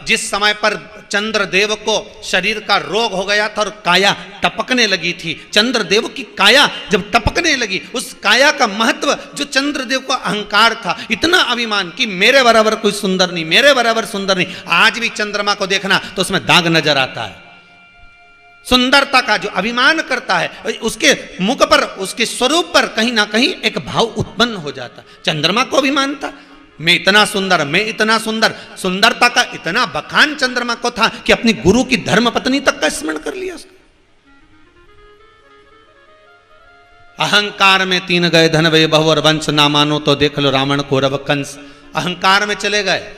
जिस समय पर चंद्रदेव को शरीर का रोग हो गया था और काया टपकने लगी थी, चंद्रदेव की काया जब टपकने लगी, उस काया का महत्व, जो चंद्रदेव को अहंकार था, इतना अभिमान कि मेरे बराबर कोई सुंदर नहीं, मेरे बराबर सुंदर नहीं। आज भी चंद्रमा को देखना तो उसमें दाग नजर आता है। सुंदरता का जो अभिमान करता है, उसके मुख पर, उसके स्वरूप पर कहीं ना कहीं एक भाव उत्पन्न हो जाता। चंद्रमा को अभिमान था, मैं इतना सुंदर, मैं इतना सुंदर। सुंदरता का इतना बखान चंद्रमा को था कि अपनी गुरु की धर्मपत्नी तक का स्मरण कर लिया उसने। अहंकार में तीन गए धन वे बहु और वंश, ना मानो तो देख लो रावण कौरव कंस। अहंकार में चले गए।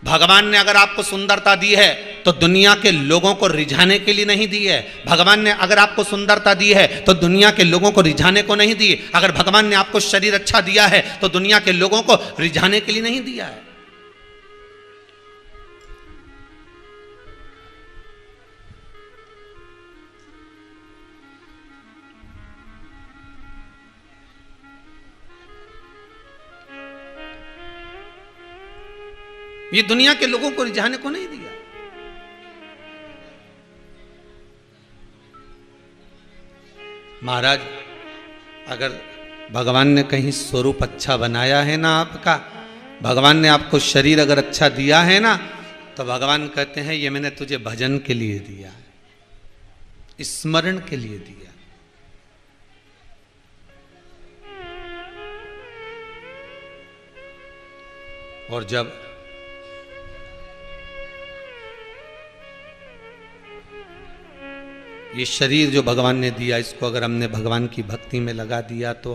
भगवान ने अगर आपको सुंदरता दी है तो दुनिया के लोगों को रिझाने के लिए नहीं दी है। भगवान ने अगर आपको सुंदरता दी है तो दुनिया के लोगों को रिझाने को नहीं दी। अगर भगवान ने आपको शरीर अच्छा दिया है तो दुनिया के लोगों को रिझाने के लिए नहीं दिया है। ये दुनिया के लोगों को रिझाने को नहीं दिया। महाराज, अगर भगवान ने कहीं स्वरूप अच्छा बनाया है ना आपका, भगवान ने आपको शरीर अगर अच्छा दिया है ना, तो भगवान कहते हैं ये मैंने तुझे भजन के लिए दिया है, स्मरण के लिए दिया। और जब ये शरीर जो भगवान ने दिया, इसको अगर हमने भगवान की भक्ति में लगा दिया तो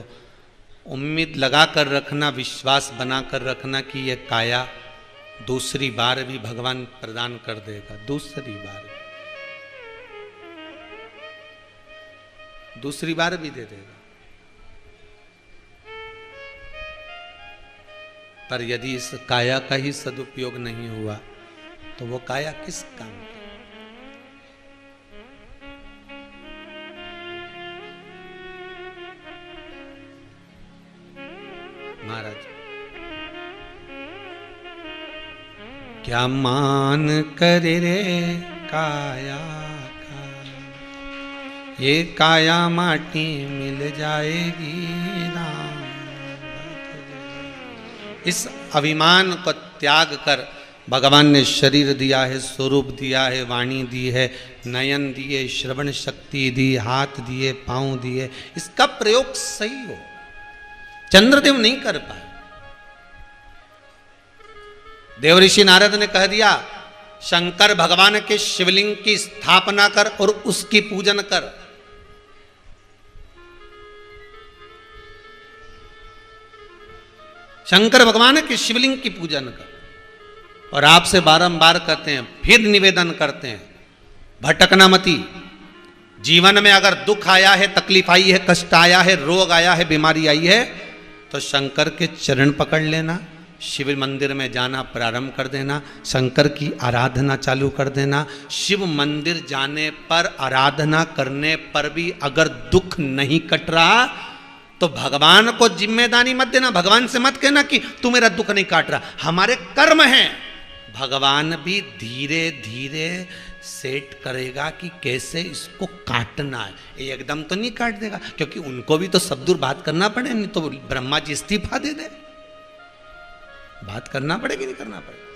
उम्मीद लगा कर रखना, विश्वास बना कर रखना कि ये काया दूसरी बार भी भगवान प्रदान कर देगा। दूसरी बार भी दे देगा। पर यदि इस काया का ही सदुपयोग नहीं हुआ तो वो काया किस काम की? महाराज, क्या मान करे रे काया का, ये काया माटी मिल जाएगी राम। इस अभिमान को त्याग कर भगवान ने शरीर दिया है, स्वरूप दिया है, वाणी दी है, नयन दिए, श्रवण शक्ति दी, हाथ दिए, पांव दिए। इसका प्रयोग सही हो। चंद्रदेव नहीं कर पाए। देवऋषि नारद ने कह दिया, शंकर भगवान के शिवलिंग की स्थापना कर और उसकी पूजन कर। शंकर भगवान के शिवलिंग की पूजन कर। और आपसे बारंबार कहते हैं, फिर निवेदन करते हैं, भटकना मती। जीवन में अगर दुख आया है, तकलीफ आई है, कष्ट आया है, रोग आया है, बीमारी आई है, तो शंकर के चरण पकड़ लेना, शिव मंदिर में जाना प्रारंभ कर देना, शंकर की आराधना चालू कर देना। शिव मंदिर जाने पर, आराधना करने पर भी अगर दुख नहीं कट रहा तो भगवान को जिम्मेदारी मत देना। भगवान से मत कहना कि तू मेरा दुख नहीं काट रहा। हमारे कर्म हैं, भगवान भी धीरे धीरे सेट करेगा कि कैसे इसको काटना है। ये एकदम तो नहीं काट देगा, क्योंकि उनको भी तो सब दूर बात करना पड़े, नहीं तो ब्रह्मा जी इस्तीफा दे दे। बात करना पड़ेगी, नहीं करना पड़ेगा।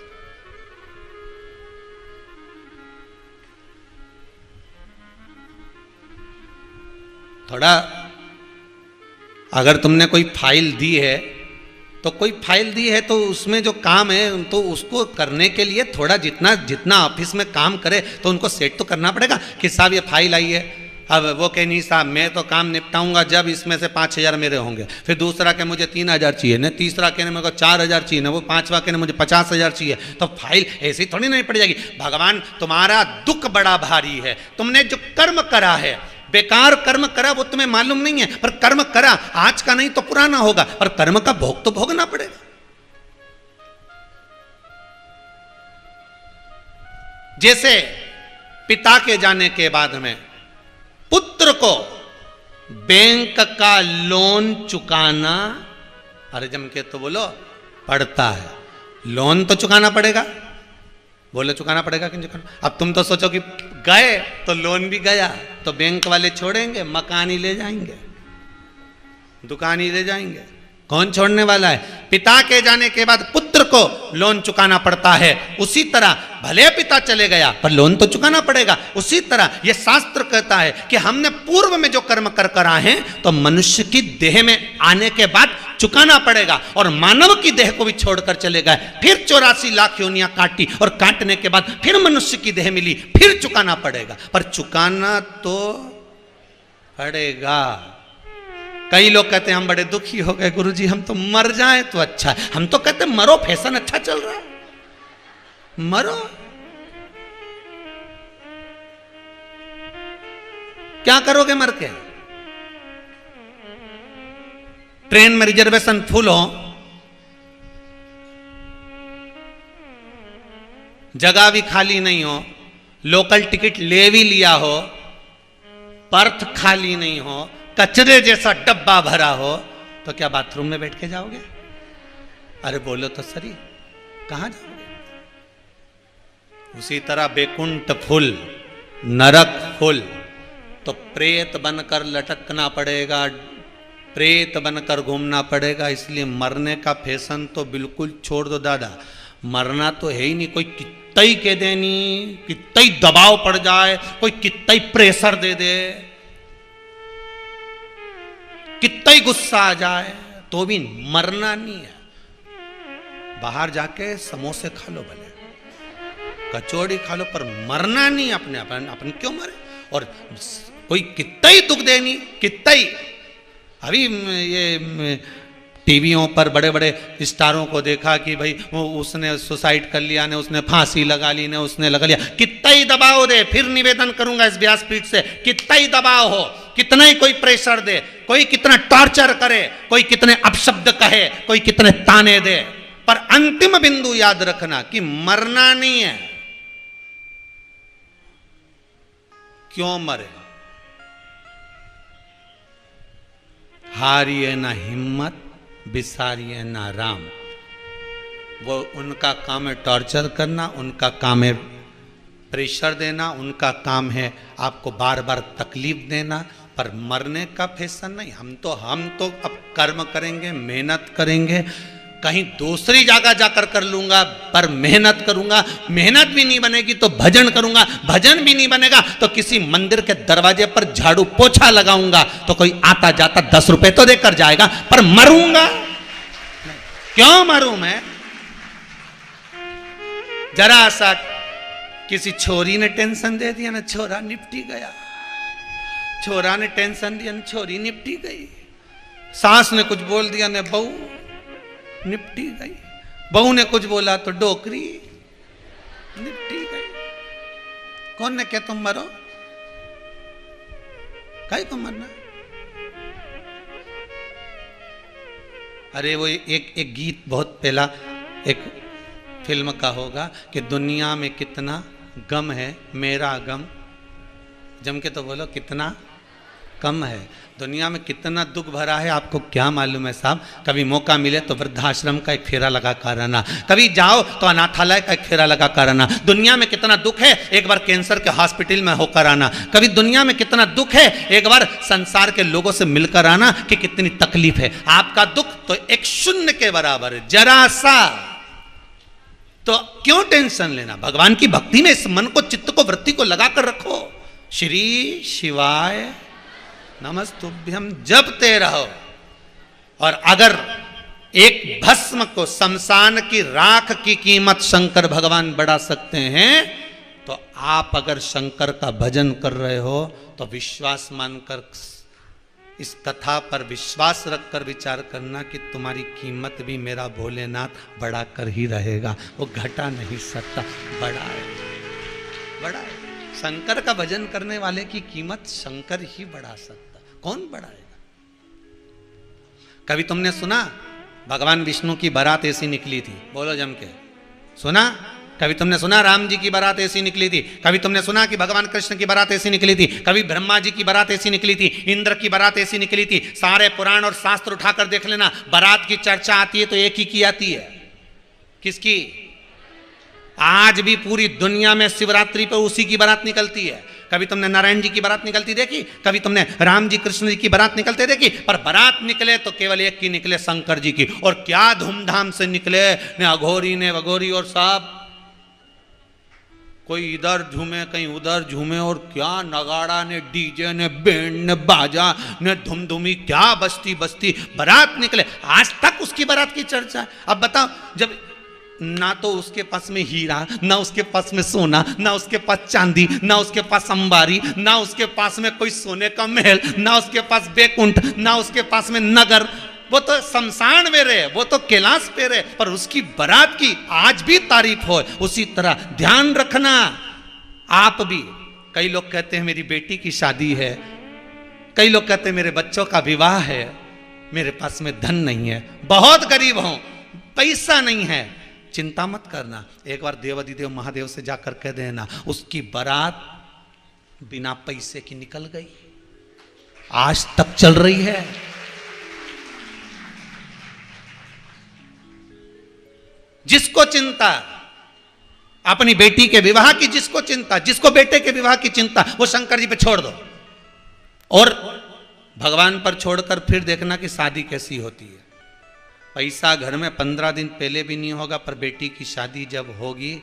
थोड़ा अगर तुमने कोई फाइल दी है तो कोई फाइल दी है तो उसमें जो काम है तो उसको करने के लिए थोड़ा जितना ऑफिस में काम करे तो उनको सेट तो करना पड़ेगा कि साहब ये फाइल आई है। अब वो कहे नहीं साहब मैं तो काम निपटाऊंगा जब इसमें से 5,000 मेरे होंगे। फिर दूसरा के मुझे 3,000 चाहिए, न तीसरा कहने मेरे को 4,000 चाहिए, न वो पांचवा कहने मुझे 50,000 चाहिए। तो फाइल ऐसी थोड़ी नहीं पड़ जाएगी। भगवान तुम्हारा दुख बड़ा भारी है, तुमने जो कर्म करा है, बेकार कर्म करा वो तुम्हें मालूम नहीं है, पर कर्म करा आज का नहीं तो पुराना होगा, पर कर्म का भोग तो भोगना पड़ेगा। जैसे पिता के जाने के बाद में पुत्र को बैंक का लोन चुकाना, अरे जम के तो बोलो, पड़ता है। लोन तो चुकाना पड़ेगा, बोले चुकाना पड़ेगा कि नहीं चुकाना। अब तुम तो सोचो कि गए तो लोन भी गया, तो बैंक वाले छोड़ेंगे, मकान ही ले जाएंगे, दुकान ही ले जाएंगे, कौन छोड़ने वाला है। पिता के जाने के बाद पुत्र को लोन चुकाना पड़ता है, उसी तरह भले पिता चले गया पर लोन तो चुकाना पड़ेगा। उसी तरह यह शास्त्र कहता है कि हमने पूर्व में जो कर्म कर आए हैं तो मनुष्य की देह में आने के बाद चुकाना पड़ेगा। और मानव की देह को भी छोड़कर चले गए, फिर 84 लाख योनियां काटी और काटने के बाद फिर मनुष्य की देह मिली, फिर चुकाना पड़ेगा। पर चुकाना तो पड़ेगा। कई लोग कहते हैं हम बड़े दुखी हो गए गुरुजी, हम तो मर जाएं तो अच्छा है। हम तो कहते हैं मरो, फैशन अच्छा चल रहा है, मरो। क्या करोगे मर के? ट्रेन में रिजर्वेशन फुल हो, जगह भी खाली नहीं हो, लोकल टिकट ले भी लिया हो, बर्थ खाली नहीं हो, कचरे जैसा डब्बा भरा हो, तो क्या बाथरूम में बैठ के जाओगे? अरे बोलो तो सही, कहां जाओगे? उसी तरह बैकुंठ फुल, नरक फुल, तो प्रेत बनकर लटकना पड़ेगा, प्रेत बनकर घूमना पड़ेगा। इसलिए मरने का फैशन तो बिल्कुल छोड़ दो दादा। मरना तो है ही नहीं, कोई कितना ही कह देनी, कितना ही दबाव पड़ जाए, कोई कितना ही प्रेशर दे दे, कितना ही गुस्सा आ जाए, तो भी मरना नहीं है। बाहर जाके समोसे खा लो, भले कचौड़ी खा लो, पर मरना नहीं। अपन क्यों मरे? और कोई कितना ही दुख देनी, कितना ही। अभी ये टीवियों पर बड़े बड़े स्टारों को देखा कि भाई उसने सुसाइड कर लिया, ने उसने फांसी लगा ली, ने उसने लगा लिया। कितना ही दबाव दे, फिर निवेदन करूंगा इस व्यासपीठ से, कितना ही दबाव हो, कितना ही कोई प्रेशर दे, कोई कितना टॉर्चर करे, कोई कितने अपशब्द कहे, कोई कितने ताने दे, पर अंतिम बिंदु याद रखना कि मरना नहीं है। क्यों मरे? हारिए ना हिम्मत, बिसारिए ना राम। वो उनका काम है टॉर्चर करना, उनका काम है प्रेशर देना, उनका काम है आपको बार बार तकलीफ देना, पर मरने का फैशन नहीं। हम तो अब कर्म करेंगे, मेहनत करेंगे, कहीं दूसरी जगह जाकर कर लूंगा, पर मेहनत करूंगा। मेहनत भी नहीं बनेगी तो भजन करूंगा, भजन भी नहीं बनेगा तो किसी मंदिर के दरवाजे पर झाड़ू पोछा लगाऊंगा, तो कोई आता जाता 10 रुपए तो देकर जाएगा, पर मरूंगा। क्यों मरूं मैं? जरा सा किसी छोरी ने टेंशन दे दिया ना, छोरा निपटी गया, छोरा ने टेंशन दिया ना, छोरी निपटी गई, सास ने कुछ बोल दिया ना, बहू निपटी गई, बहू ने कुछ बोला तो डोकरी निपटी गई। कौन ने क्या तुम मरो? काहे को मरना? अरे वो एक गीत बहुत पहला एक फिल्म का होगा कि दुनिया में कितना गम है, मेरा गम जम के तो बोलो कितना कम है। दुनिया में कितना दुख भरा है आपको क्या मालूम है साहब? कभी मौका मिले तो वृद्धाश्रम का एक फेरा लगा कर आना, कभी जाओ तो अनाथालय का एक फेरा लगा कर आना। दुनिया में कितना दुख है, एक बार कैंसर के हॉस्पिटल में होकर आना। कभी दुनिया में कितना दुख है, एक बार संसार के लोगों से मिलकर आना कि कितनी तकलीफ है। आपका दुख तो एक शून्य के बराबर है, जरा सा। तो क्यों टेंशन लेना? भगवान की भक्ति में इस मन को, चित्त को, वृत्ति को लगाकर रखो। श्री शिवाय नमस्तुभ्यम जपते रहो। और अगर एक भस्म को, शमशान की राख की कीमत शंकर भगवान बढ़ा सकते हैं, तो आप अगर शंकर का भजन कर रहे हो तो विश्वास मानकर, इस कथा पर विश्वास रखकर विचार करना कि तुम्हारी कीमत भी मेरा भोलेनाथ बढ़ा कर ही रहेगा, वो घटा नहीं सकता, बड़ा है, बड़ा है। शंकर का भजन करने वाले की कीमत शंकर ही बढ़ा सकता, कौन बढ़ाएगा? कभी तुमने सुना भगवान विष्णु की बारात ऐसी निकली थी? बोलो जम के, सुना? कभी तुमने सुना राम जी की बारात ऐसी निकली थी? कभी तुमने सुना कि भगवान कृष्ण की बारात ऐसी निकली थी? कभी ब्रह्मा जी की बारात ऐसी निकली थी? इंद्र की बारात ऐसी निकली थी? सारे पुराण और शास्त्र उठाकर देख लेना, बारात की चर्चा आती है तो एक ही की आती है, किसकी? आज आज भी पूरी दुनिया में शिवरात्रि पर उसी की बारात निकलती है। कभी तुमने नारायण जी की बारात निकलती देखी? कभी तुमने राम जी कृष्ण जी की बारात निकलते देखी? पर बारात निकले तो केवल एक की निकले, शंकर जी की। और क्या धूमधाम से निकले, ने अघोरी ने वघोरी और सब, कोई इधर झूमे कहीं उधर झूमे, और क्या नगाड़ा ने डीजे ने बैंड ने बाजा ने धुमधुमी, क्या बस्ती बस्ती बारात निकले। आज तक उसकी बारात की चर्चा है। अब बताओ, जब ना तो उसके पास में हीरा, ना उसके पास में सोना, ना उसके पास चांदी, ना उसके पास अंबारी, ना उसके पास में कोई सोने का महल, ना उसके पास बैकुंठ, ना उसके पास में नगर, वो तो शमशान में रहे, वो तो कैलाश पे रहे, पर उसकी बारात की आज भी तारीफ हो। उसी तरह ध्यान रखना आप भी। कई लोग कहते हैं मेरी बेटी की शादी है, कई लोग कहते हैं मेरे बच्चों का विवाह है, मेरे पास में धन नहीं है, बहुत गरीब हूं, पैसा नहीं है। चिंता मत करना, एक बार देवाधिदेव महादेव से जाकर कह देना उसकी बारात बिना पैसे की निकल गई, आज तक चल रही है। जिसको चिंता अपनी बेटी के विवाह की, जिसको चिंता, जिसको बेटे के विवाह की चिंता, वो शंकर जी पे छोड़ दो और भगवान पर छोड़कर फिर देखना कि शादी कैसी होती है। पैसा घर में 15 दिन पहले भी नहीं होगा, पर बेटी की शादी जब होगी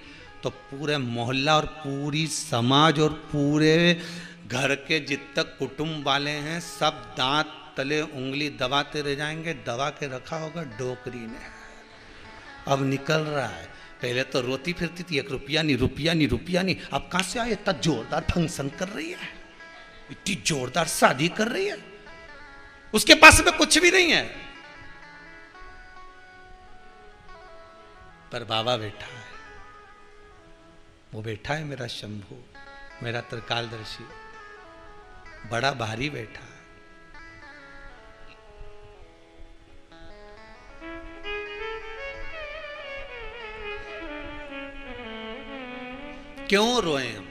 तो पूरे मोहल्ला और पूरी समाज और पूरे घर के जितने कुटुंब वाले हैं सब दांत तले उंगली दबाते रह जाएंगे। दबा के रखा होगा डोकरी ने, अब निकल रहा है। पहले तो रोती फिरती थी, 1 रुपया नहीं, रुपया नहीं, रुपया नहीं। अब कहां से आए? इतना जोरदार फंक्शन कर रही है, इतनी जोरदार शादी कर रही है, उसके पास में कुछ भी नहीं है, पर बाबा बैठा है। वो बैठा है मेरा शंभू, मेरा त्रिकालदर्शी, बड़ा भारी बैठा है। क्यों रोए हम?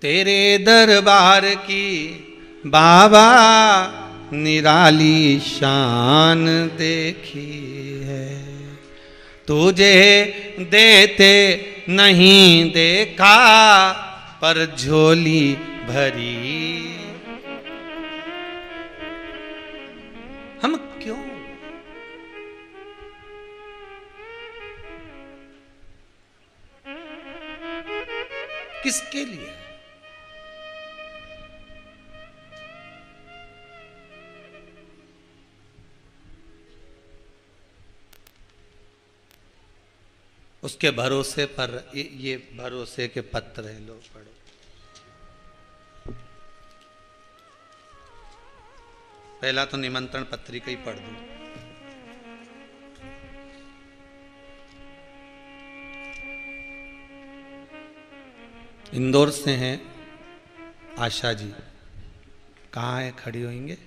तेरे दरबार की बाबा निराली शान देखी है, तुझे देते नहीं देखा पर झोली भरी। हम क्यों? किसके लिए? उसके भरोसे पर ये भरोसे के पत्र हैं, लो पढ़ो। पहला तो निमंत्रण पत्रिका ही पढ़ दूं। इंदौर से हैं आशा जी, कहाँ है? खड़ी होंगे।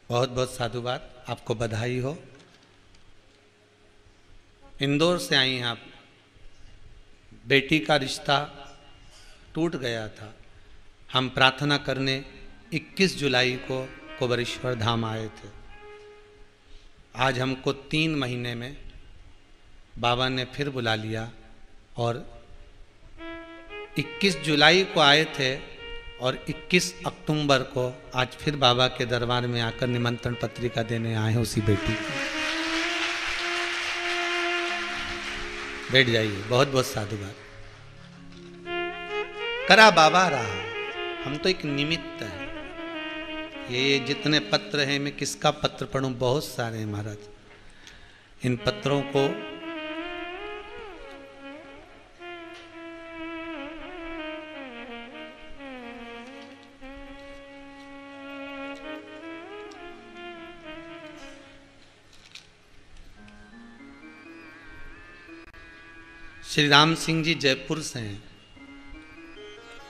बहुत बहुत साधुवाद, आपको बधाई हो। इंदौर से आई हैं आप। बेटी का रिश्ता टूट गया था, हम प्रार्थना करने 21 जुलाई को कुबेरेश्वर धाम आए थे। आज हमको 3 महीने में बाबा ने फिर बुला लिया और 21 जुलाई को आए थे और 21 अक्टूबर को आज फिर बाबा के दरबार में आकर निमंत्रण पत्रिका देने आए हैं उसी बेटी को। बैठ जाइए, बहुत बहुत साधुवाद। करा बाबा रहा, हम तो एक निमित्त हैं। ये जितने पत्र हैं, मैं किसका पत्र पढ़ूं? बहुत सारे हैं महाराज। इन पत्रों को श्री राम सिंह जी जयपुर से हैं,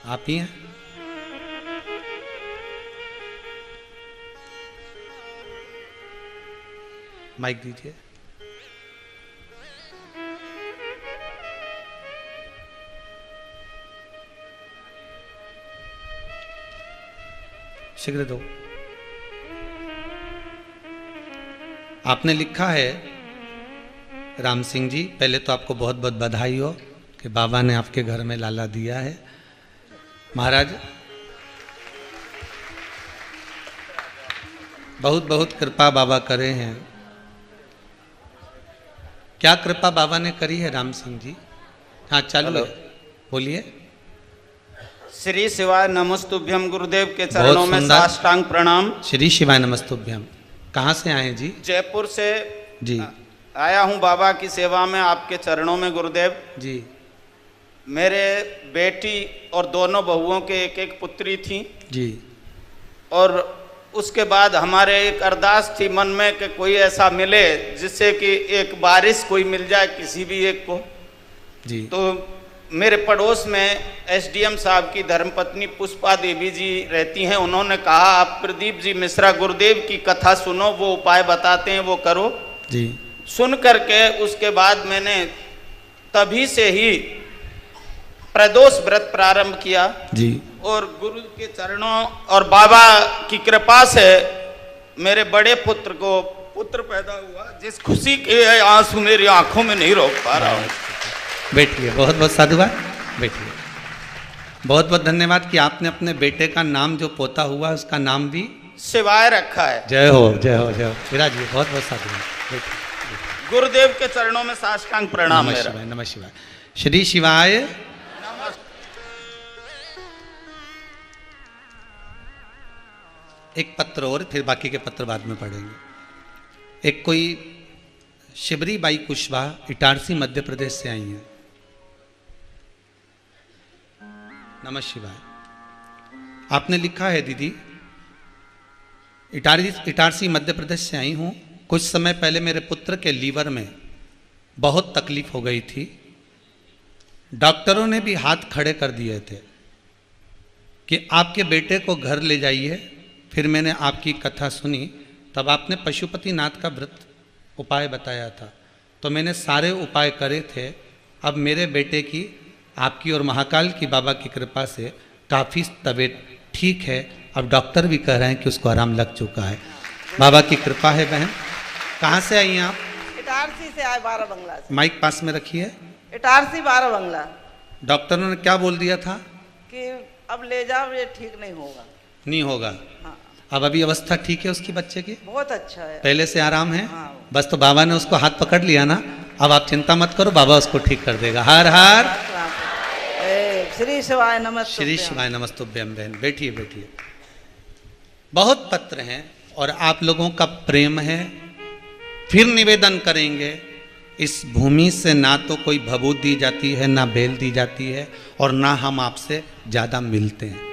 आप ही हैं? माइक दीजिए। शीघ्र दो। आपने लिखा है राम सिंह जी, पहले तो आपको बहुत बहुत बधाई हो कि बाबा ने आपके घर में लाला दिया है। महाराज बहुत बहुत कृपा बाबा करे हैं। क्या कृपा बाबा ने करी है राम सिंह जी? हाँ चालू है, बोलिए। श्री शिवाय नमस्तुभ्यम, गुरुदेव के चरणों में साष्टांग प्रणाम। श्री शिवाय नमस्तुभ्यम। कहाँ से आए जी? जयपुर से जी आया हूँ बाबा की सेवा में, आपके चरणों में गुरुदेव जी। मेरे बेटी और दोनों बहुओं के एक एक पुत्री थी जी। और उसके बाद हमारे एक अरदास थी मन में कि कोई ऐसा मिले जिससे कि एक वारिस कोई मिल जाए किसी भी एक को जी। तो मेरे पड़ोस में एसडीएम साहब की धर्मपत्नी पुष्पा देवी जी रहती हैं। उन्होंने कहा आप प्रदीप जी मिश्रा गुरुदेव की कथा सुनो, वो उपाय बताते हैं वो करो जी। सुन करके उसके बाद मैंने तभी से ही प्रदोष व्रत प्रारंभ किया जी। और गुरु के चरणों और बाबा की कृपा से मेरे बड़े पुत्र को पुत्र पैदा हुआ, जिस खुशी के आंसू मेरी आंखों में नहीं रोक पा रहा हूँ। बैठिए, बहुत बहुत साधुवाद, बैठिए। बहुत बहुत धन्यवाद कि आपने अपने बेटे का नाम जो पोता हुआ उसका नाम भी शिवाय रखा है। जय हो जय हो जय हो। विराजिए, बहुत बहुत साधुवाद, बैठिए। गुरुदेव के चरणों में साष्टांग प्रणाम। नमः शिवाय, नमः शिवाय, श्री शिवाय। एक पत्र और, फिर बाकी के पत्र बाद में पढ़ेंगे। एक कोई शिबरी बाई कुशवाहा इटारसी मध्य प्रदेश से आई हैं। नमः शिवाय। आपने लिखा है दीदी, इटारसी मध्य प्रदेश से आई हूं। कुछ समय पहले मेरे पुत्र के लीवर में बहुत तकलीफ हो गई थी। डॉक्टरों ने भी हाथ खड़े कर दिए थे कि आपके बेटे को घर ले जाइए। फिर मैंने आपकी कथा सुनी, तब आपने पशुपतिनाथ का व्रत उपाय बताया था, तो मैंने सारे उपाय करे थे। अब मेरे बेटे की, आपकी और महाकाल की बाबा की कृपा से काफ़ी तबीयत ठीक है। अब डॉक्टर भी कह रहे हैं कि उसको आराम लग चुका है। बाबा की कृपा है। बहन कहाँ से आई हैं आप? इटारसी से आए, 12 बंगला से। माइक पास में रखिए। इटारसी 12 बंगला। डॉक्टरों ने क्या बोल दिया था? कि अब ले जाओ, ये ठीक नहीं होगा। नहीं होगा। हाँ। अब अभी अवस्था ठीक है उसकी, बच्चे की बहुत अच्छा है, पहले से आराम है। हाँ। बस तो बाबा ने उसको हाथ पकड़ लिया ना, अब आप चिंता मत करो, बाबा उसको ठीक कर देगा। हर हर श्री शिवाय नमस्तुभ्यम। श्री शिवाय नमस्तुभ्यम। बहन बैठिए, बैठिए। बहुत पत्र हैं और आप लोगों का प्रेम है। फिर निवेदन करेंगे, इस भूमि से ना तो कोई भभूत दी जाती है, ना बेल दी जाती है, और ना हम आपसे ज़्यादा मिलते हैं।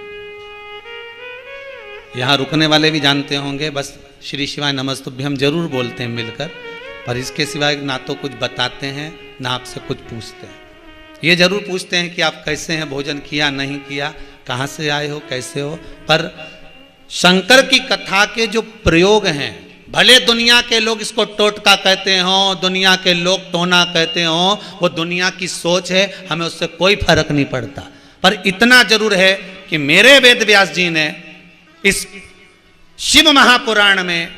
यहाँ रुकने वाले भी जानते होंगे, बस श्री शिवाय नमस्तुभ्यम जरूर बोलते हैं मिलकर, पर इसके सिवाय ना तो कुछ बताते हैं, ना आपसे कुछ पूछते हैं। ये जरूर पूछते हैं कि आप कैसे हैं, भोजन किया नहीं किया, कहाँ से आए हो, कैसे हो। पर शंकर की कथा के जो प्रयोग हैं, भले दुनिया के लोग इसको टोटका कहते हो, दुनिया के लोग टोना कहते हो, वो दुनिया की सोच है, हमें उससे कोई फर्क नहीं पड़ता। पर इतना जरूर है कि मेरे वेद व्यास जी ने इस शिव महापुराण में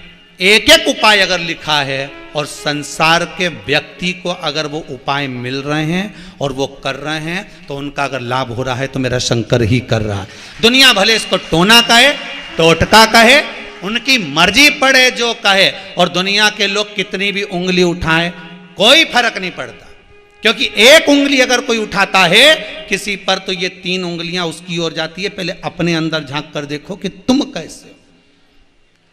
एक एक उपाय अगर लिखा है, और संसार के व्यक्ति को अगर वो उपाय मिल रहे हैं और वो कर रहे हैं, तो उनका अगर लाभ हो रहा है तो मेरा शंकर ही कर रहा है। दुनिया भले इसको टोना कहे, टोटका कहे, उनकी मर्जी पड़े जो कहे, और दुनिया के लोग कितनी भी उंगली उठाएं, कोई फर्क नहीं पड़ता। क्योंकि एक उंगली अगर कोई उठाता है किसी पर, तो ये 3 उंगलियां उसकी ओर जाती है। पहले अपने अंदर झांक कर देखो कि तुम कैसे हो।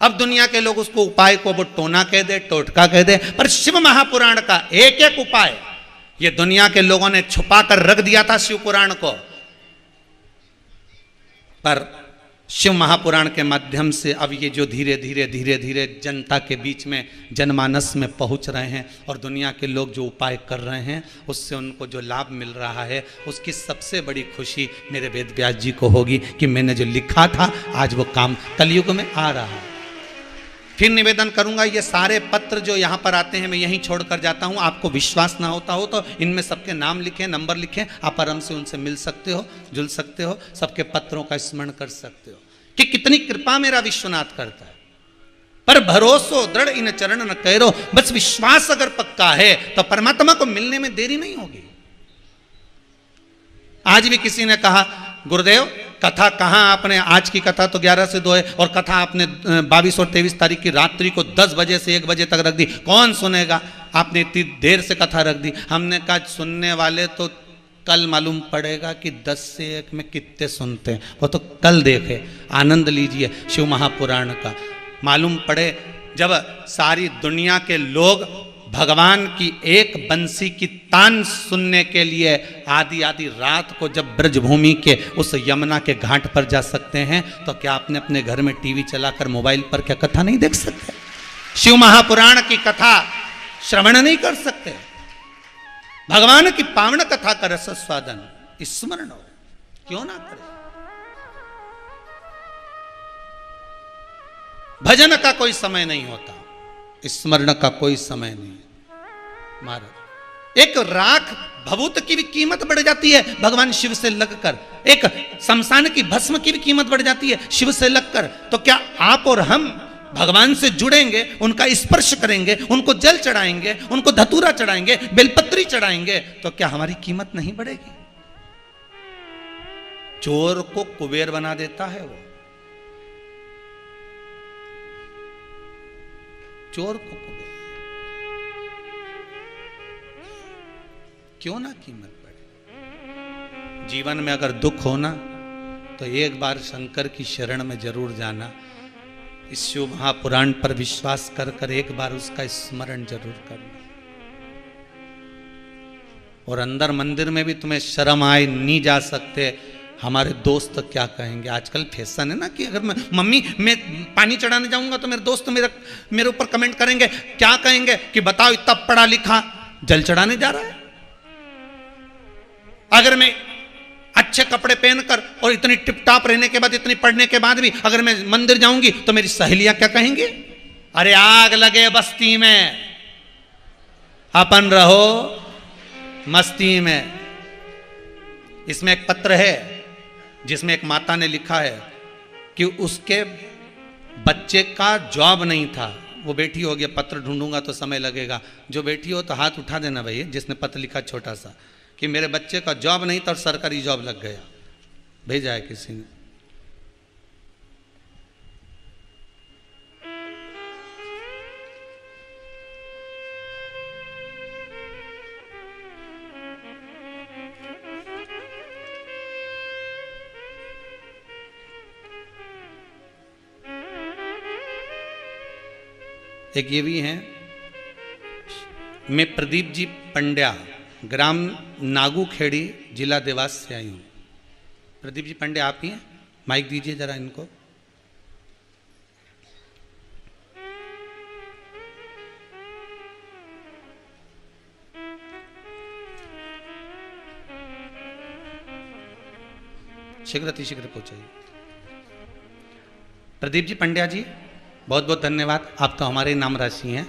अब दुनिया के लोग उसको उपाय को वो टोना कह दे, टोटका कह दे, पर शिव महापुराण का एक एक उपाय ये दुनिया के लोगों ने छुपा कर रख दिया था शिव पुराण को, पर शिव महापुराण के माध्यम से अब ये जो धीरे धीरे धीरे धीरे जनता के बीच में, जनमानस में पहुंच रहे हैं, और दुनिया के लोग जो उपाय कर रहे हैं उससे उनको जो लाभ मिल रहा है, उसकी सबसे बड़ी खुशी मेरे वेद व्यास जी को होगी कि मैंने जो लिखा था आज वो काम कलयुग में आ रहा है। फिर निवेदन करूंगा, ये सारे पत्र जो यहाँ पर आते हैं मैं यहीं छोड़कर जाता हूँ। आपको विश्वास ना होता हो तो इनमें सबके नाम लिखें, नंबर लिखें, आप आराम से उनसे मिल सकते हो, जुल सकते हो, सबके पत्रों का स्मरण कर सकते हो कि कितनी कृपा मेरा विश्वनाथ करता है। पर भरोसो दृढ़ इन चरण न करो। बस विश्वास अगर पक्का है तो परमात्मा को मिलने में देरी नहीं होगी। आज भी किसी ने कहा, गुरुदेव कथा कहाँ आपने, आज की कथा तो 11 से 2 है और कथा आपने 22 और 23 तारीख की रात्रि को 10 बजे से 1 बजे तक रख दी, कौन सुनेगा? आपने इतनी देर से कथा रख दी। हमने कहा सुनने वाले तो कल मालूम पड़ेगा कि 10 से 1 में कितने सुनते हैं, वो तो कल देखे। आनंद लीजिए शिव महापुराण का, मालूम पड़े जब सारी दुनिया के लोग भगवान की एक बंसी की तान सुनने के लिए आधी आधी रात को जब ब्रजभूमि के उस यमुना के घाट पर जा सकते हैं, तो क्या आपने अपने घर में टीवी चलाकर मोबाइल पर क्या कथा नहीं देख सकते? शिव महापुराण की कथा श्रवण नहीं कर सकते? भगवान की पावन कथा का रस स्वादन स्मरण हो, क्यों ना करें? भजन का कोई समय नहीं होता, स्मरण का कोई समय नहीं। महाराज, एक राख भभूत की भी कीमत बढ़ जाती है भगवान शिव से लगकर, एक शमशान की भस्म की भी कीमत बढ़ जाती है शिव से लगकर। तो क्या आप और हम भगवान से जुड़ेंगे, उनका स्पर्श करेंगे, उनको जल चढ़ाएंगे, उनको धतूरा चढ़ाएंगे, बेलपत्री चढ़ाएंगे, तो क्या हमारी कीमत नहीं बढ़ेगी? चोर को कुबेर बना देता है वो, चोर को कुबेर। क्यों ना कीमत बढ़े? जीवन में अगर दुख होना तो एक बार शंकर की शरण में जरूर जाना, इस शिव महापुराण पर विश्वास कर कर एक बार उसका स्मरण जरूर करना। और अंदर मंदिर में भी तुम्हें शर्म आए, नहीं जा सकते, हमारे दोस्त तो क्या कहेंगे? आजकल फैशन है ना कि अगर मम्मी मैं पानी चढ़ाने जाऊंगा तो मेरे दोस्त मेरे ऊपर कमेंट करेंगे, क्या कहेंगे कि बताओ इतना पढ़ा लिखा जल चढ़ाने जा रहा है। अगर मैं अच्छे कपड़े पहनकर और इतनी टिपटाप रहने के बाद, इतनी पढ़ने के बाद भी अगर मैं मंदिर जाऊंगी तो मेरी सहेलियां क्या कहेंगी? अरे आग लगे बस्ती में, अपन रहो मस्ती में। इसमें एक पत्र है जिसमें एक माता ने लिखा है कि उसके बच्चे का जॉब नहीं था, वो बेटी हो गया, पत्र ढूंढूंगा तो समय लगेगा। जो बेटी हो तो हाथ उठा देना भाई, जिसने पत्र लिखा छोटा सा कि मेरे बच्चे का जॉब नहीं था और सरकारी जॉब लग गया, भेजा है किसी ने। एक ये भी हैं, मैं प्रदीप जी पंड्या, ग्राम नागूखेड़ी, जिला देवास से आई हूँ। प्रदीप जी पंड्या आप ही हैं? माइक दीजिए जरा इनको। शीघ्र अतिशीघ्र पहुंचाइए। प्रदीप जी पंड्या जी, बहुत बहुत धन्यवाद, आप तो हमारे नाम राशि हैं,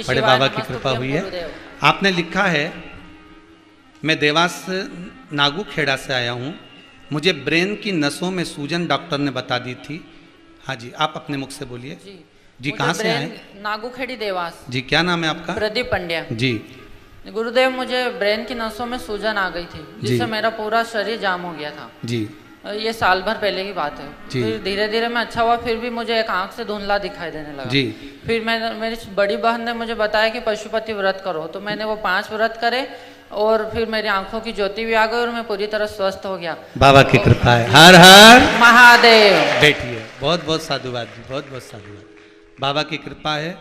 बड़े बाबा की कृपा हुई है। आपने लिखा है, मैं देवास नागूखेड़ा से आया हूँ, मुझे ब्रेन की नसों में सूजन डॉक्टर ने बता दी थी। हाँ जी, आप अपने मुख से बोलिए। जी कहाँ से आए? नागूखेड़ी देवास। जी क्या नाम है आपका? प्रदीप पंड्या जी। गुरुदेव मुझे ब्रेन की नसों में सूजन आ गई थी जिससे मेरा पूरा शरीर जाम हो गया था जी। ये साल भर पहले की बात है। फिर धीरे धीरे मैं अच्छा हुआ, फिर भी मुझे एक आंख से धुंधला दिखाई देने लगा जी। फिर मेरी बड़ी बहन ने मुझे बताया कि पशुपति व्रत करो, तो मैंने वो 5 व्रत करे और फिर मेरी आंखों की ज्योति भी आ गई और मैं पूरी तरह स्वस्थ हो गया। बाबा की कृपा है। हर हर महादेव। बैठिए, बहुत बहुत साधुवाद जी, बहुत बहुत साधुवाद। बाबा की कृपा है।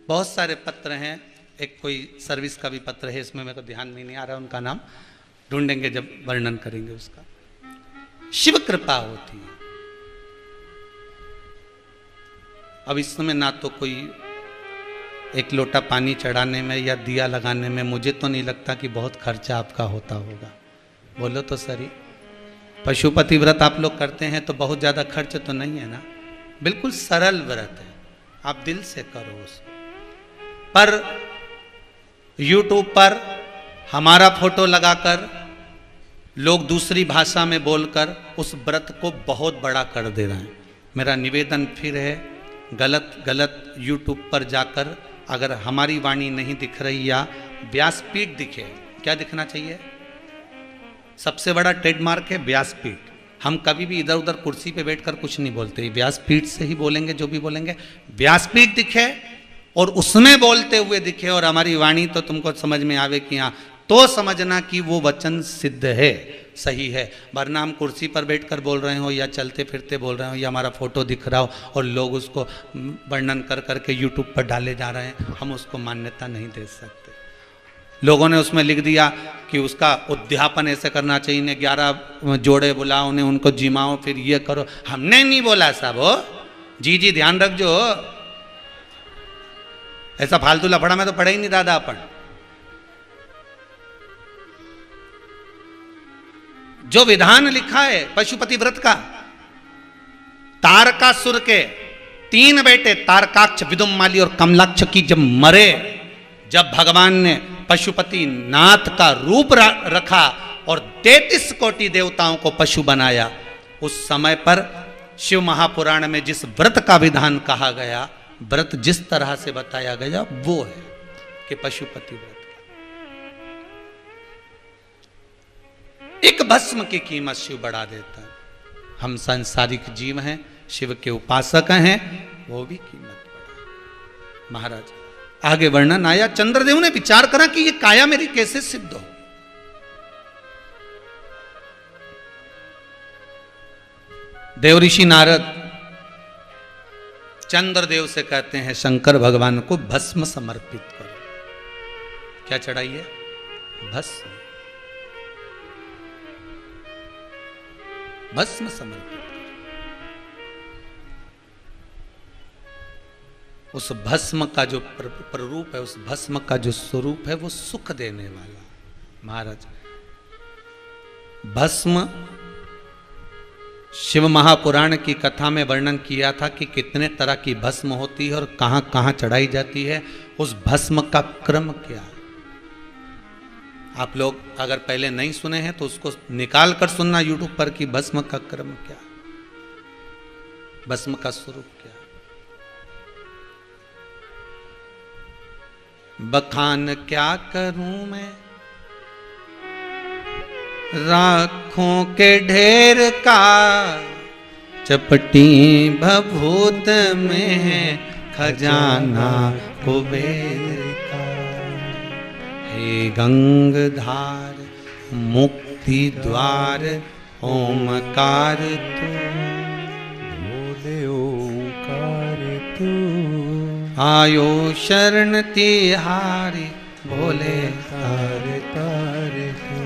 बहुत सारे पत्र हैं, एक कोई सर्विस का भी पत्र है, इसमें मेरे को ध्यान में नहीं आ रहा उनका नाम, ढूंढेंगे जब वर्णन करेंगे उसका। शिव कृपा होती है। अब इस समय ना तो कोई एक लोटा पानी चढ़ाने में या दिया लगाने में मुझे तो नहीं लगता कि बहुत खर्चा आपका होता होगा, बोलो तो सही। पशुपति व्रत आप लोग करते हैं तो बहुत ज़्यादा खर्च तो नहीं है ना, बिल्कुल सरल व्रत है, आप दिल से करो उसको। पर YouTube पर हमारा फोटो लगाकर लोग दूसरी भाषा में बोलकर उस व्रत को बहुत बड़ा कर दे रहे हैं। मेरा निवेदन फिर है, गलत गलत यूट्यूब पर जाकर अगर हमारी वाणी नहीं दिख रही या व्यासपीठ दिखे, क्या दिखना चाहिए? सबसे बड़ा ट्रेडमार्क है व्यासपीठ। हम कभी भी इधर उधर कुर्सी पे बैठकर कुछ नहीं बोलते, व्यासपीठ से ही बोलेंगे जो भी बोलेंगे। व्यासपीठ दिखे और उसमें बोलते हुए दिखे और हमारी वाणी तो तुमको समझ में आवे कि हाँ, तो समझना कि वो वचन सिद्ध है, सही है। वरना हम कुर्सी पर बैठकर बोल रहे हो या चलते फिरते बोल रहे हो या हमारा फोटो दिख रहा हो और लोग उसको वर्णन कर करके यूट्यूब पर डाले जा रहे हैं, हम उसको मान्यता नहीं दे सकते। लोगों ने उसमें लिख दिया कि उसका उद्यापन ऐसे करना चाहिए, इन्हें 11 जोड़े बुलाओ, उन्हें उनको जिमाओ, फिर ये करो। हमने नहीं बोला साहब, हो जी जी ध्यान रखो, ऐसा फालतू लफड़ा में तो पढ़े ही नहीं दादा अपन। जो विधान लिखा है पशुपति व्रत का, तारकासुर के 3 बेटे तारकाक्ष, विदुम्माली और कमलाक्ष की जब मरे, जब भगवान ने पशुपति नाथ का रूप रखा और 33 कोटि देवताओं को पशु बनाया, उस समय पर शिव महापुराण में जिस व्रत का विधान कहा गया, व्रत जिस तरह से बताया गया वो है कि पशुपति व्रत। एक भस्म की कीमत शिव बढ़ा देता है। हम सांसारिक जीव हैं, शिव के उपासक हैं, वो भी कीमत बढ़ा। महाराज आगे वर्णन आया, चंद्रदेव ने विचार करा कि ये काया मेरी कैसे सिद्ध हो। देवऋषि नारद चंद्रदेव से कहते हैं, शंकर भगवान को भस्म समर्पित करो। क्या चढ़ाइए? भस्म। भस्म समर्पित करो। उस भस्म का जो प्ररूप है, उस भस्म का जो स्वरूप है, वो सुख देने वाला। महाराज भस्म, शिव महापुराण की कथा में वर्णन किया था कि कितने तरह की भस्म होती है और कहां कहां चढ़ाई जाती है। उस भस्म का क्रम क्या है, आप लोग अगर पहले नहीं सुने हैं तो उसको निकाल कर सुनना यूट्यूब पर कि भस्म का क्रम क्या, भस्म का स्वरूप क्या। बखान क्या करूं मैं राखों के ढेर का, चपटी भभूत में खजाना कुबेर का। हे गंगधार मुक्ति द्वार ओमकार तू, बोले ओंकार तू, आयो शरण तिहारी बोले तारे तारे तू।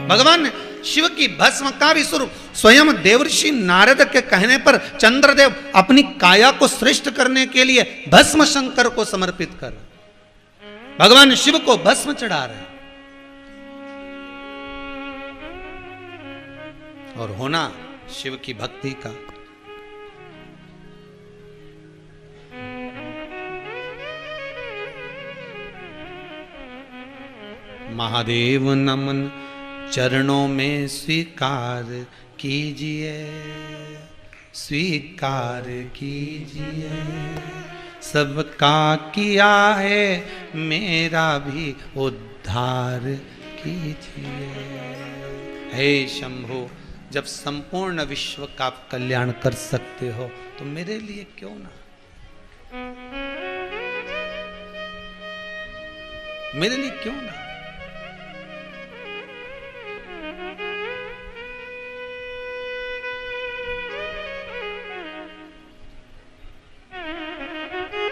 भगवान शिव की भस्म का भी स्वरूप स्वयं देवर्षि नारद के कहने पर चंद्रदेव अपनी काया को श्रेष्ठ करने के लिए भस्म शंकर को समर्पित कर, भगवान शिव को भस्म चढ़ा रहे। और होना शिव की भक्ति का। महादेव नमन चरणों में स्वीकार कीजिए, स्वीकार कीजिए। सबका किया है मेरा भी उद्धार कीजिए। हे शंभो, जब संपूर्ण विश्व का कल्याण कर सकते हो तो मेरे लिए क्यों ना, मेरे लिए क्यों ना।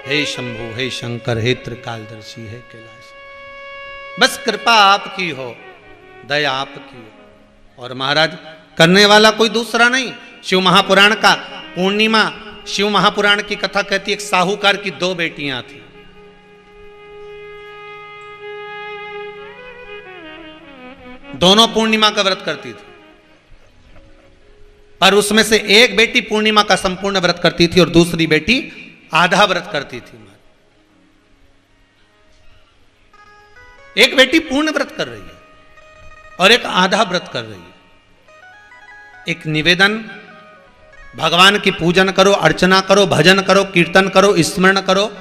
हे शंभु, हे शंकर, हे त्रिकालदर्शी, हे कैलाश, बस कृपा आपकी हो, दया आपकी हो। और महाराज करने वाला कोई दूसरा नहीं। शिव महापुराण का पूर्णिमा, शिव महापुराण की कथा कहती है एक साहूकार की 2 बेटियां थी। दोनों पूर्णिमा का व्रत करती थी, पर उसमें से एक बेटी पूर्णिमा का संपूर्ण व्रत करती थी और दूसरी बेटी आधा व्रत करती थी। एक बेटी पूर्ण व्रत कर रही है और एक आधा व्रत कर रही है। एक निवेदन भगवान की पूजन करो, अर्चना करो, भजन करो, कीर्तन करो, स्मरण करो,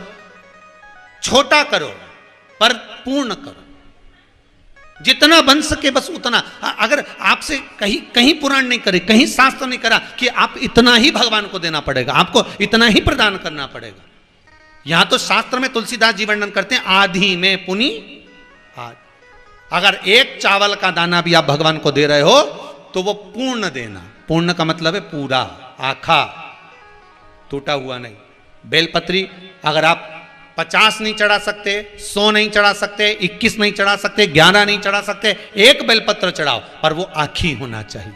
छोटा करो पर पूर्ण करो, जितना बन सके बस उतना। अगर आपसे कहीं कहीं पुराण नहीं करे, कहीं शास्त्र नहीं करा कि आप इतना ही भगवान को देना पड़ेगा, आपको इतना ही प्रदान करना पड़ेगा। यहां तो शास्त्र में तुलसीदास जी वर्णन करते हैं, आधी में पुनि आध। अगर एक चावल का दाना भी आप भगवान को दे रहे हो तो वो पूर्ण देना। पूर्ण का मतलब है पूरा, आखा, टूटा हुआ नहीं। बेलपत्री अगर आप 50 नहीं चढ़ा सकते, 100 नहीं चढ़ा सकते, 21 नहीं चढ़ा सकते, 11 नहीं चढ़ा सकते, एक बेलपत्र चढ़ाओ पर वो आखी होना चाहिए।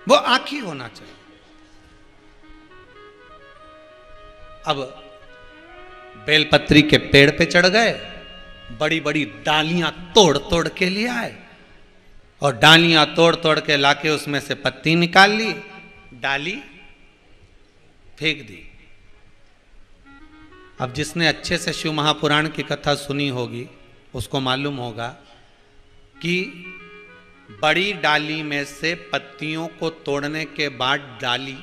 वो आखी होना चाहिए। अब बेलपत्री के पेड़ पे चढ़ गए, बड़ी बड़ी डालियां तोड़ तोड़ के ले आए और डालियां तोड़ तोड़ के लाके उसमें से पत्ती निकाल ली, डाली फेंक दी। अब जिसने अच्छे से शिव महापुराण की कथा सुनी होगी उसको मालूम होगा कि बड़ी डाली में से पत्तियों को तोड़ने के बाद डाली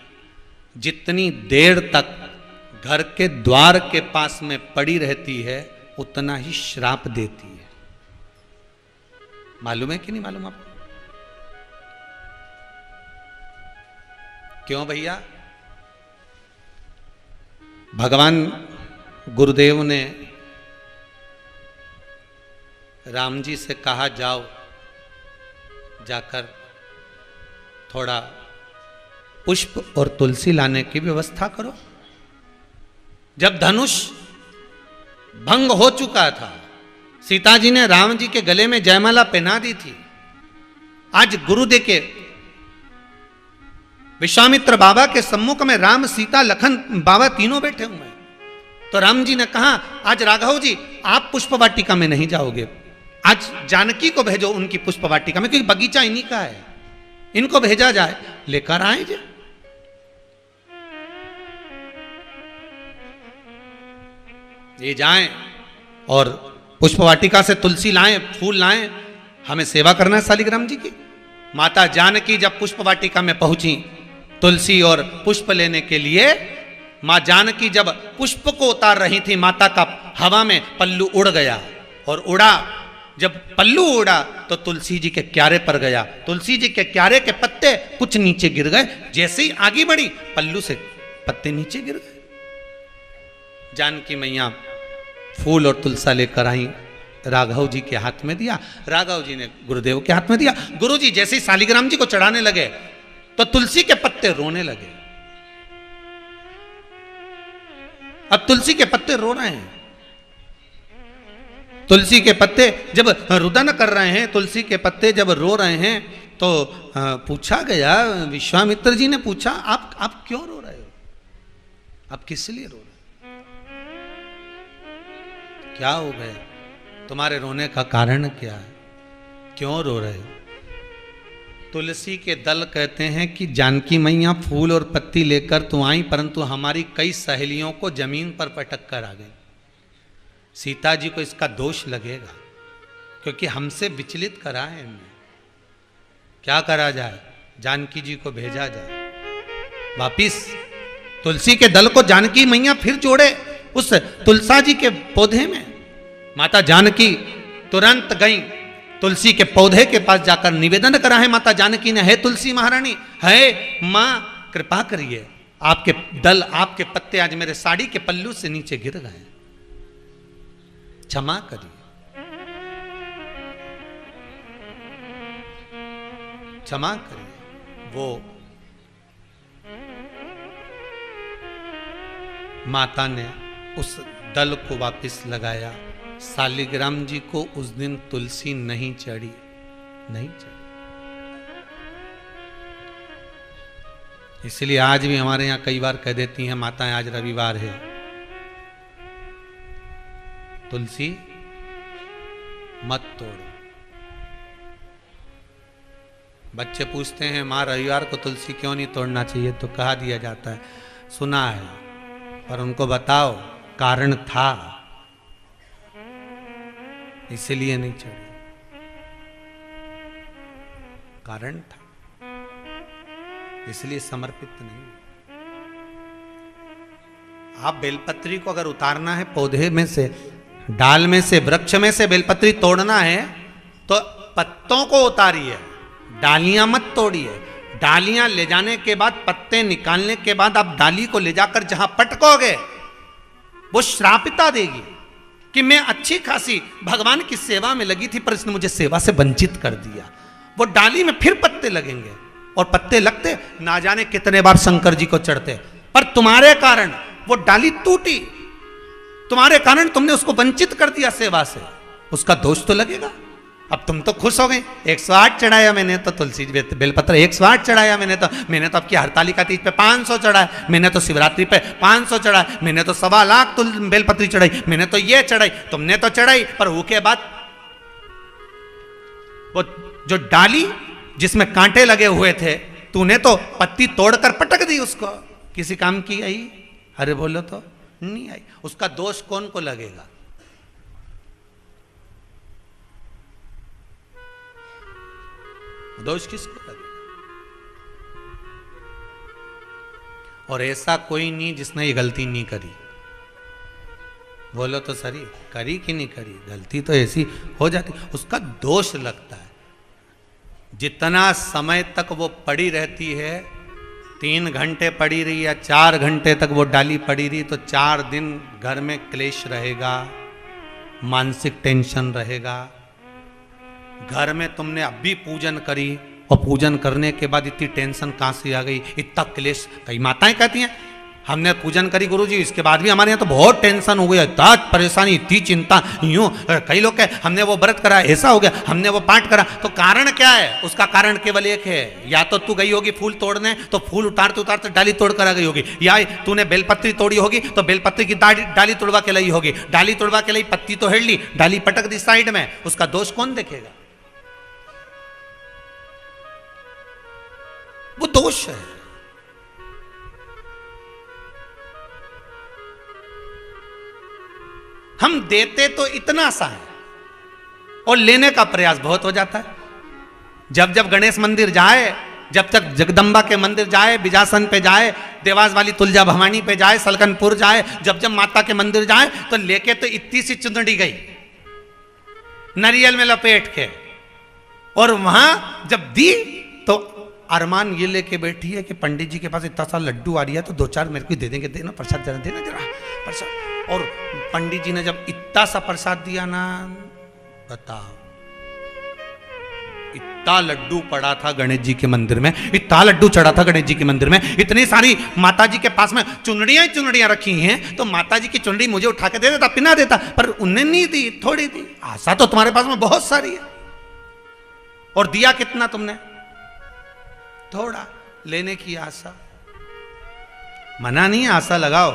जितनी देर तक घर के द्वार के पास में पड़ी रहती है उतना ही श्राप देती है। मालूम है कि नहीं मालूम आपको? क्यों भैया? भगवान गुरुदेव ने राम जी से कहा, जाओ जाकर थोड़ा पुष्प और तुलसी लाने की व्यवस्था करो। जब धनुष भंग हो चुका था, सीता जी ने राम जी के गले में जयमाला पहना दी थी। आज गुरुदेव के विश्वामित्र बाबा के सम्मुख में राम, सीता, लखन बाबा तीनों बैठे हुए हैं। तो राम जी ने कहा, आज राघव जी आप पुष्प वाटिका में नहीं जाओगे, आज जानकी को भेजो उनकी पुष्प वाटिका में, क्योंकि बगीचा इन्हीं का है, इनको भेजा जाए, लेकर आए जे। ये जाएं और पुष्प वाटिका से तुलसी लाएं, फूल लाएं, हमें सेवा करना है शालिग्राम जी की। माता जानकी जब पुष्प वाटिका में पहुंची तुलसी और पुष्प लेने के लिए, मां जानकी जब पुष्प को उतार रही थी, माता का हवा में पल्लू उड़ गया और उड़ा। जब पल्लू उड़ा तो तुलसी जी के क्यारे पर गया, तुलसी जी के क्यारे के पत्ते कुछ नीचे गिर गए। जैसे ही आगे बढ़ी पल्लू से पत्ते नीचे गिर गए। जानकी मैया फूल और तुलसा लेकर आई, राघव जी के हाथ में दिया, राघव जी ने गुरुदेव के हाथ में दिया। गुरु जी जैसे ही शालिग्राम जी को चढ़ाने लगे तो तुलसी के पत्ते रोने लगे। अब तुलसी के पत्ते रो रहे हैं। तुलसी के पत्ते जब रुदन कर रहे हैं, तुलसी के पत्ते जब रो रहे हैं तो पूछा गया, विश्वामित्र जी ने पूछा, आप क्यों रो रहे हो? आप किस लिए रो रहे हो? क्या हो गया? तुम्हारे रोने का कारण क्या है? क्यों रो रहे हो? तुलसी के दल कहते हैं कि जानकी मैया फूल और पत्ती लेकर तो आई, परंतु हमारी कई सहेलियों को जमीन पर पटक कर आ गई। सीता जी को इसका दोष लगेगा क्योंकि हमसे विचलित करा है इनने। क्या करा जाए? जानकी जी को भेजा जाए वापिस। तुलसी के दल को जानकी मैया फिर जोड़े उस तुलसा जी के पौधे में। माता जानकी तुरंत गई तुलसी के पौधे के पास जाकर निवेदन करा है माता जानकी ने, है तुलसी महारानी, है मां कृपा करिए, आपके दल, आपके पत्ते आज मेरे साड़ी के पल्लू से नीचे गिर गए, क्षमा करिए, क्षमा करिए। वो माता ने उस दल को वापस लगाया। शालिग्राम जी को उस दिन तुलसी नहीं चढ़ी, नहीं चढ़ी। इसलिए आज भी हमारे यहाँ कई बार कह देती हैं माताएं, आज रविवार है, तुलसी मत तोड़ो। बच्चे पूछते हैं माँ रविवार को तुलसी क्यों नहीं तोड़ना चाहिए, तो कहा दिया जाता है सुना है, पर उनको बताओ कारण था। इसीलिए नहीं चढ़ी। कारण था, इसलिए समर्पित नहीं। आप बेलपत्री को अगर उतारना है पौधे में से, डाल में से, वृक्ष में से बेलपत्री तोड़ना है तो पत्तों को उतारिए, डालियां मत तोड़िए। डालियां ले जाने के बाद, पत्ते निकालने के बाद आप डाली को ले जाकर जहां पटकोगे वो श्रापिता देगी कि मैं अच्छी खासी भगवान की सेवा में लगी थी पर इसने मुझे सेवा से वंचित कर दिया। वो डाली में फिर पत्ते लगेंगे और पत्ते लगते ना जाने कितने बार शंकर जी को चढ़ते, पर तुम्हारे कारण वो डाली टूटी, तुम्हारे कारण तुमने उसको वंचित कर दिया सेवा से, उसका दोष तो लगेगा। अब तुम तो खुश हो गए, 108 चढ़ाया मैंने तो तुलसी बेलपत्र 108 चढ़ाया मैंने तो अब की हरतालिका तीज पे 500 चढ़ाया, मैंने तो शिवरात्रि पे 500 चढ़ाया, मैंने तो 1.25 लाख बेलपत्री चढ़ाई, मैंने तो ये चढ़ाई, तुमने तो चढ़ाई, पर उसके बाद वो जो डाली जिसमें कांटे लगे हुए थे तूने तो पत्ती तोड़कर पटक दी, उसको किसी काम की आई? अरे बोलो तो नहीं आई। उसका दोष कौन को लगेगा? दोष किसको लगेगा? और ऐसा कोई नहीं जिसने ये गलती नहीं करी। बोलो तो सही, करी कि नहीं करी? गलती तो ऐसी हो जाती, उसका दोष लगता है। जितना समय तक वो पड़ी रहती है, 3 घंटे पड़ी रही या 4 घंटे तक वो डाली पड़ी रही, तो 4 दिन घर में क्लेश रहेगा, मानसिक टेंशन रहेगा। घर में तुमने अभी पूजन करी और पूजन करने के बाद इतनी टेंशन कहाँ से आ गई, इतना क्लेश। कई माताएं कहती हैं हमने पूजन करी गुरुजी, इसके बाद भी हमारे यहाँ तो बहुत टेंशन हो गया, इतना परेशानी, इतनी चिंता, यूं। कई लोग कहे हमने वो व्रत करा, ऐसा हो गया, हमने वो पाठ करा। तो कारण क्या है? उसका कारण केवल एक है, या तो तू गई होगी फूल तोड़ने तो फूल उतारते उतारते डाली तोड़ कर आ गई होगी, या तूने बेलपत्री तोड़ी होगी तो बेलपत्री की डाली तोड़वा के लाई होगी, डाली तोड़वा के लाई, पत्ती तो हेड़ ली, डाली पटक दी साइड में, उसका दोष कौन देखेगा? वो दोष है। हम देते तो इतना सा है और लेने का प्रयास बहुत हो जाता है। जब जब गणेश मंदिर जाए, जब तक जगदम्बा के मंदिर जाए, बिजासन पे जाए, देवास वाली तुलजा भवानी पे जाए, सलकनपुर जाए, जब जब माता के मंदिर जाए तो लेके तो इतनी सी चुंदड़ी गई नारियल में लपेट के, और वहां जब दी तो अरमान ये लेके बैठी है कि पंडित जी के पास इतना सा लड्डू आ रही है तो 2-4 मेरे को दे देंगे, देना प्रसाद, जरा देना जरा प्रसाद। और पंडित जी ने जब इतना सा प्रसाद दिया ना, बताओ, इतना लड्डू पड़ा था गणेश जी के मंदिर में, इतना लड्डू चढ़ा था गणेश जी के मंदिर में, इतनी सारी माता जी के पास में चुनड़ियां ही चुनड़ियां रखी हैं, तो माता जी की चुनड़ी मुझे उठा के दे देता, पिना देता, पर उन्हें नहीं दी, थोड़ी दी। आशा तो तुम्हारे पास में बहुत सारी है, और दिया कितना तुमने? थोड़ा। लेने की आशा, मना नहीं, आशा लगाओ,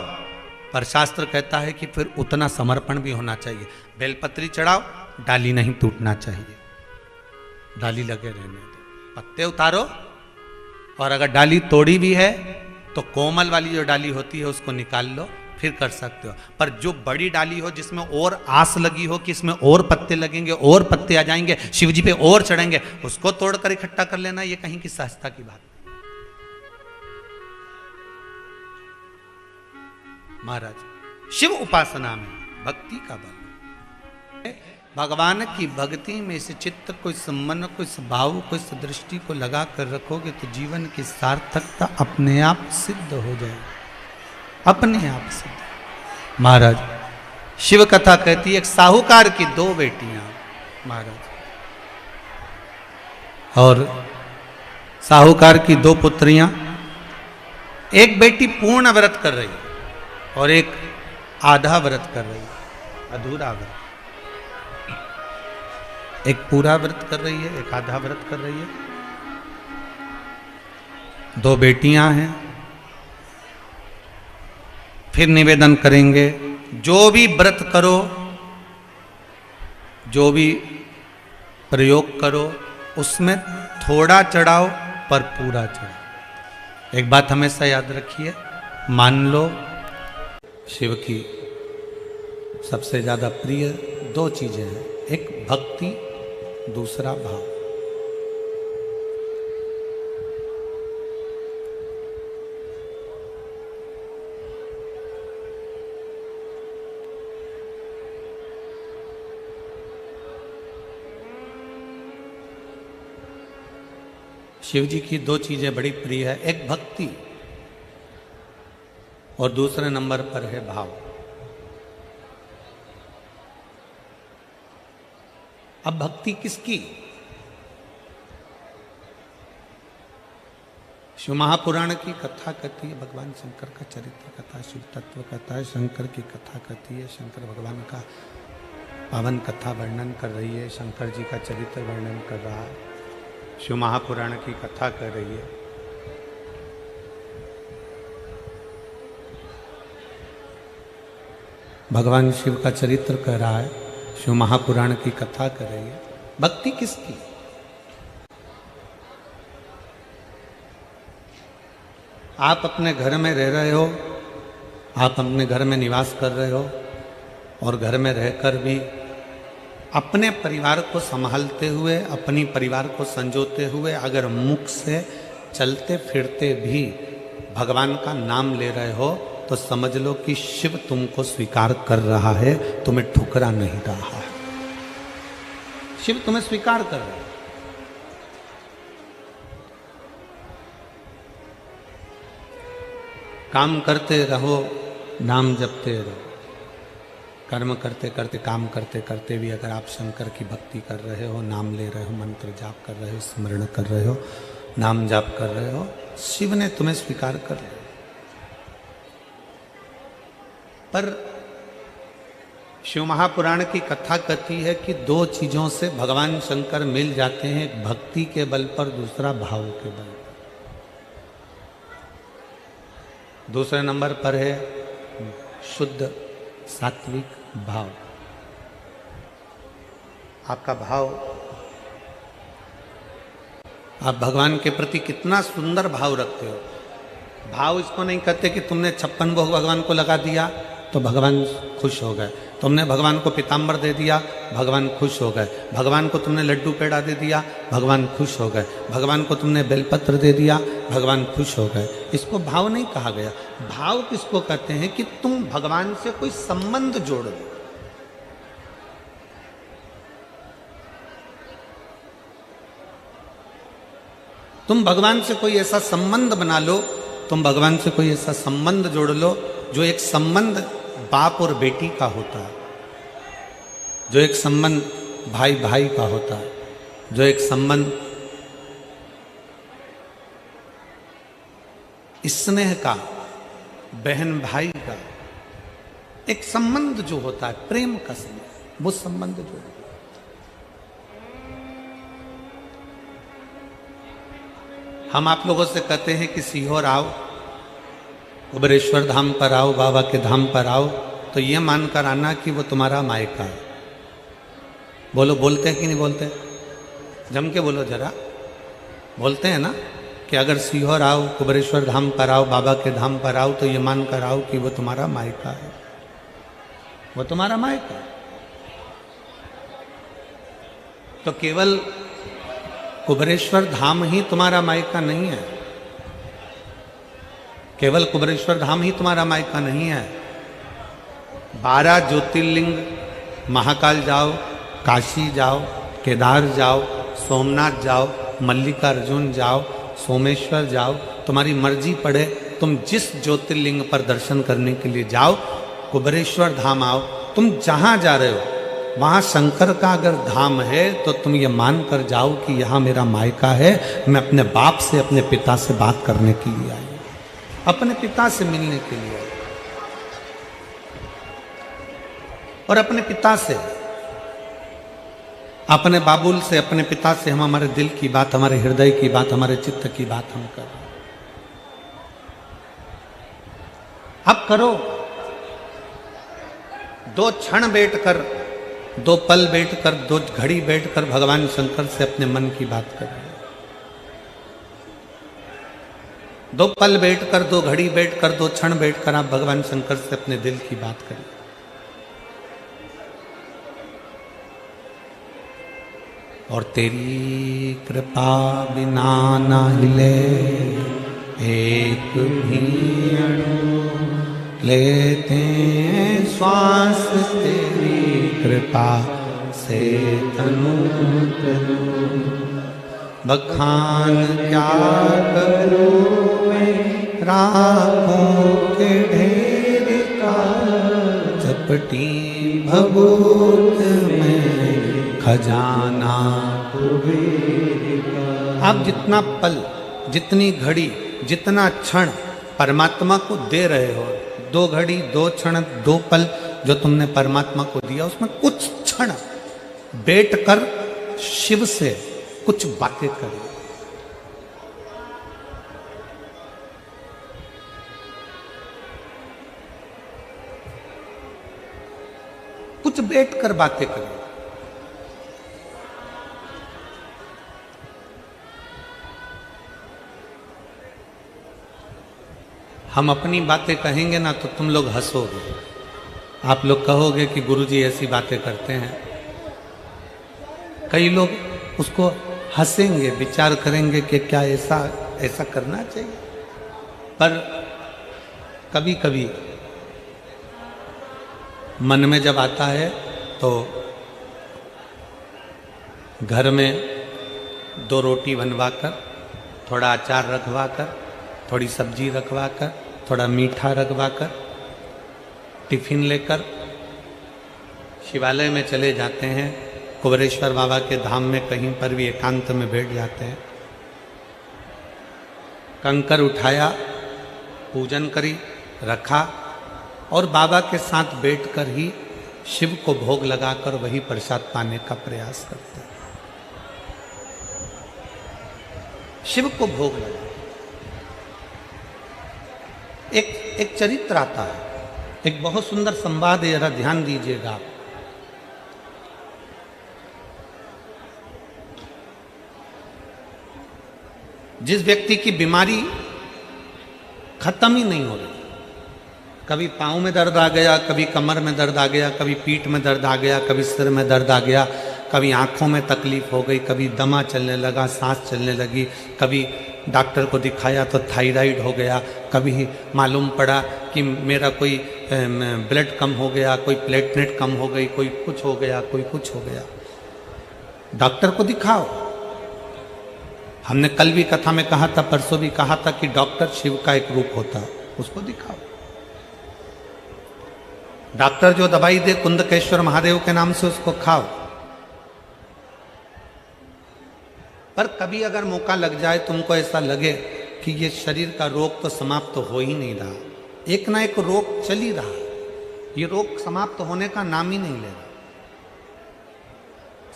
पर शास्त्र कहता है कि फिर उतना समर्पण भी होना चाहिए। बेलपत्री चढ़ाओ, डाली नहीं टूटना चाहिए, डाली लगे रहने दो, पत्ते उतारो, और अगर डाली तोड़ी भी है तो कोमल वाली जो डाली होती है उसको निकाल लो, फिर कर सकते हो। पर जो बड़ी डाली हो जिसमें और आस लगी हो कि इसमें और पत्ते लगेंगे, और पत्ते आ जाएंगे, शिव जी पे और चढ़ेंगे, उसको तोड़कर इकट्ठा कर लेना, ये कहीं की सहजता की बात। महाराज, शिव उपासना में भक्ति का बल, भगवान की भक्ति में इस चित्त को, इस मन को, इस भाव को, इस दृष्टि को लगा कर रखोगे तो जीवन की सार्थकता अपने आप सिद्ध हो जाएगी, अपने आप सिद्ध। महाराज, शिव कथा कहती है एक साहूकार की 2 बेटियां महाराज, और साहूकार की 2 पुत्रियां। एक बेटी पूर्ण व्रत कर रही है और एक आधा व्रत कर रही है, अधूरा व्रत। एक पूरा व्रत कर रही है, एक आधा व्रत कर रही है। 2 बेटियां हैं। फिर निवेदन करेंगे, जो भी व्रत करो, जो भी प्रयोग करो, उसमें थोड़ा चढ़ाओ पर पूरा चढ़ाओ। एक बात हमेशा याद रखिए, मान लो शिव की सबसे ज़्यादा प्रिय 2 चीज़ें हैं, एक भक्ति, दूसरा भाव। शिव जी की दो चीजें बड़ी प्रिय है, एक भक्ति और दूसरे नंबर पर है भाव। अब भक्ति किसकी? शिव महापुराण की कथा कहती है, भगवान शंकर का चरित्र कथा, शिव तत्व कथा है, शंकर की कथा कहती है, शंकर भगवान का पावन कथा वर्णन कर रही है, शंकर जी का चरित्र वर्णन कर रहा है, शिव महापुराण की कथा कर रही है। भगवान शिव का चरित्र कर रहा है, शिव महापुराण की कथा कर रही है। भक्ति किसकी? आप अपने घर में रह रहे हो, आप अपने घर में निवास कर रहे हो और घर में रहकर भी अपने परिवार को संभालते हुए, अपनी परिवार को संजोते हुए अगर मुख से चलते फिरते भी भगवान का नाम ले रहे हो तो समझ लो कि शिव तुमको स्वीकार कर रहा है, तुम्हें ठुकरा नहीं रहा है। शिव तुम्हें स्वीकार कर रहा है। काम करते रहो, नाम जपते रहो। कर्म करते करते, काम करते करते भी अगर आप शंकर की भक्ति कर रहे हो, नाम ले रहे हो, मंत्र जाप कर रहे हो, स्मरण कर रहे हो, नाम जाप कर रहे हो, शिव ने तुम्हें स्वीकार कर लिया। पर शिव महापुराण की कथा कहती है कि दो चीजों से भगवान शंकर मिल जाते हैं, एक भक्ति के बल पर, दूसरा भाव के बल पर। दूसरे नंबर पर है शुद्ध सात्विक भाव। आपका भाव, आप भगवान के प्रति कितना सुंदर भाव रखते हो। भाव इसको नहीं कहते कि तुमने 56 भोग भगवान को लगा दिया तो भगवान खुश हो गए, तुमने भगवान को पीताम्बर दे दिया भगवान खुश हो गए, भगवान को तुमने लड्डू पेड़ा दे दिया भगवान खुश हो गए, भगवान को तुमने बेलपत्र दे दिया भगवान खुश हो गए। इसको भाव नहीं कहा गया। भाव किसको कहते हैं कि तुम भगवान से कोई संबंध जोड़ दो। तुम भगवान से कोई ऐसा संबंध बना लो, तुम भगवान से कोई ऐसा संबंध जोड़ लो जो एक संबंध बाप और बेटी का होता है, जो एक संबंध भाई भाई का होता है, जो एक संबंध स्नेह का, बहन भाई का, एक संबंध जो होता है प्रेम का संबंध, वो संबंध जो है। हम आप लोगों से कहते हैं कि सीहोर आओ, कुबेरेश्वर धाम पर आओ, बाबा के धाम पर आओ, तो ये मानकर आना कि वो तुम्हारा मायका है। बोलो, बोलते हैं कि नहीं बोलते? जम के बोलो जरा, बोलते हैं ना कि अगर सीहोर आओ, कुबेरेश्वर धाम पर आओ, बाबा के धाम पर आओ, तो ये मानकर आओ कि वो तुम्हारा मायका है, वो तुम्हारा मायका है। तो केवल कुबेरेश्वर धाम ही तुम्हारा मायका नहीं है, केवल कुबेरेश्वर धाम ही तुम्हारा मायका नहीं है। 12 ज्योतिर्लिंग, महाकाल जाओ, काशी जाओ, केदार जाओ, सोमनाथ जाओ, मल्लिकार्जुन जाओ, सोमेश्वर जाओ, तुम्हारी मर्जी पड़े, तुम जिस ज्योतिर्लिंग पर दर्शन करने के लिए जाओ, कुबेरेश्वर धाम आओ। तुम जहां जा रहे हो वहां शंकर का अगर धाम है तो तुम ये मान कर जाओ कि यहां मेरा मायका है, मैं अपने बाप से, अपने पिता से बात करने के लिए आई, अपने पिता से मिलने के लिए आई। और अपने पिता से, अपने बाबुल से, अपने पिता से हम हमारे दिल की बात, हमारे हृदय की बात, हमारे चित्त की बात हम कर रहे हैं। अब करो, 2 क्षण बैठकर, 2 पल बैठकर, 2 घड़ी बैठकर भगवान शंकर से अपने मन की बात करें। 2 पल बैठकर, 2 घड़ी बैठकर, 2 क्षण बैठकर आप भगवान शंकर से अपने दिल की बात करें। और तेरी कृपा बिना ना हिले एक भी अणु, लेते हैं श्वास तेरी कृपा से तनु तनु। बखान क्या करूं मैं राखों के ढेर का, चपटी भभूत में खजाना कुबेर का। आप जितना पल, जितनी घड़ी, जितना क्षण परमात्मा को दे रहे हो, 2 घड़ी, 2 क्षण, 2 पल जो तुमने परमात्मा को दिया, उसमें कुछ क्षण बैठकर शिव से कुछ बातें करो। कुछ बैठकर बातें करो। हम अपनी बातें कहेंगे ना तो तुम लोग हंसोगे, आप लोग कहोगे कि गुरुजी ऐसी बातें करते हैं। कई लोग उसको हंसेंगे, विचार करेंगे कि क्या ऐसा करना चाहिए। पर कभी कभी मन में जब आता है तो घर में 2 रोटी बनवाकर, थोड़ा अचार रखवाकर, थोड़ी सब्जी रखवाकर, थोड़ा मीठा रखवाकर, टिफिन लेकर शिवालय में चले जाते हैं। कुबेरेश्वर बाबा के धाम में कहीं पर भी एकांत में बैठ जाते हैं। कंकर उठाया, पूजन करी, रखा और बाबा के साथ बैठकर ही शिव को भोग लगाकर वही प्रसाद पाने का प्रयास करते हैं। शिव को भोग लगा। एक चरित्र आता है, एक बहुत सुंदर संवाद है, जरा ध्यान दीजिएगा आप। जिस व्यक्ति की बीमारी खत्म ही नहीं हो रही, कभी पाँव में दर्द आ गया, कभी कमर में दर्द आ गया, कभी पीठ में दर्द आ गया, कभी सिर में दर्द आ गया, कभी आँखों में तकलीफ हो गई, कभी दमा चलने लगा, सांस चलने लगी, कभी डॉक्टर को दिखाया तो थायराइड हो गया, कभी मालूम पड़ा कि मेरा कोई ब्लड कम हो गया, कोई प्लेटलेट कम हो गई, कोई कुछ हो गया, कोई कुछ हो गया। डॉक्टर को दिखाओ। हमने कल भी कथा में कहा था, परसों भी कहा था कि डॉक्टर शिव का एक रूप होता है, उसको दिखाओ। डॉक्टर जो दवाई दे कुंदकेश्वर महादेव के नाम से उसको खाओ। पर कभी अगर मौका लग जाए, तुमको ऐसा लगे कि ये शरीर का रोग तो समाप्त तो हो ही नहीं रहा, एक ना एक रोग चल ही रहा, ये रोग समाप्त होने का नाम ही नहीं ले रहा,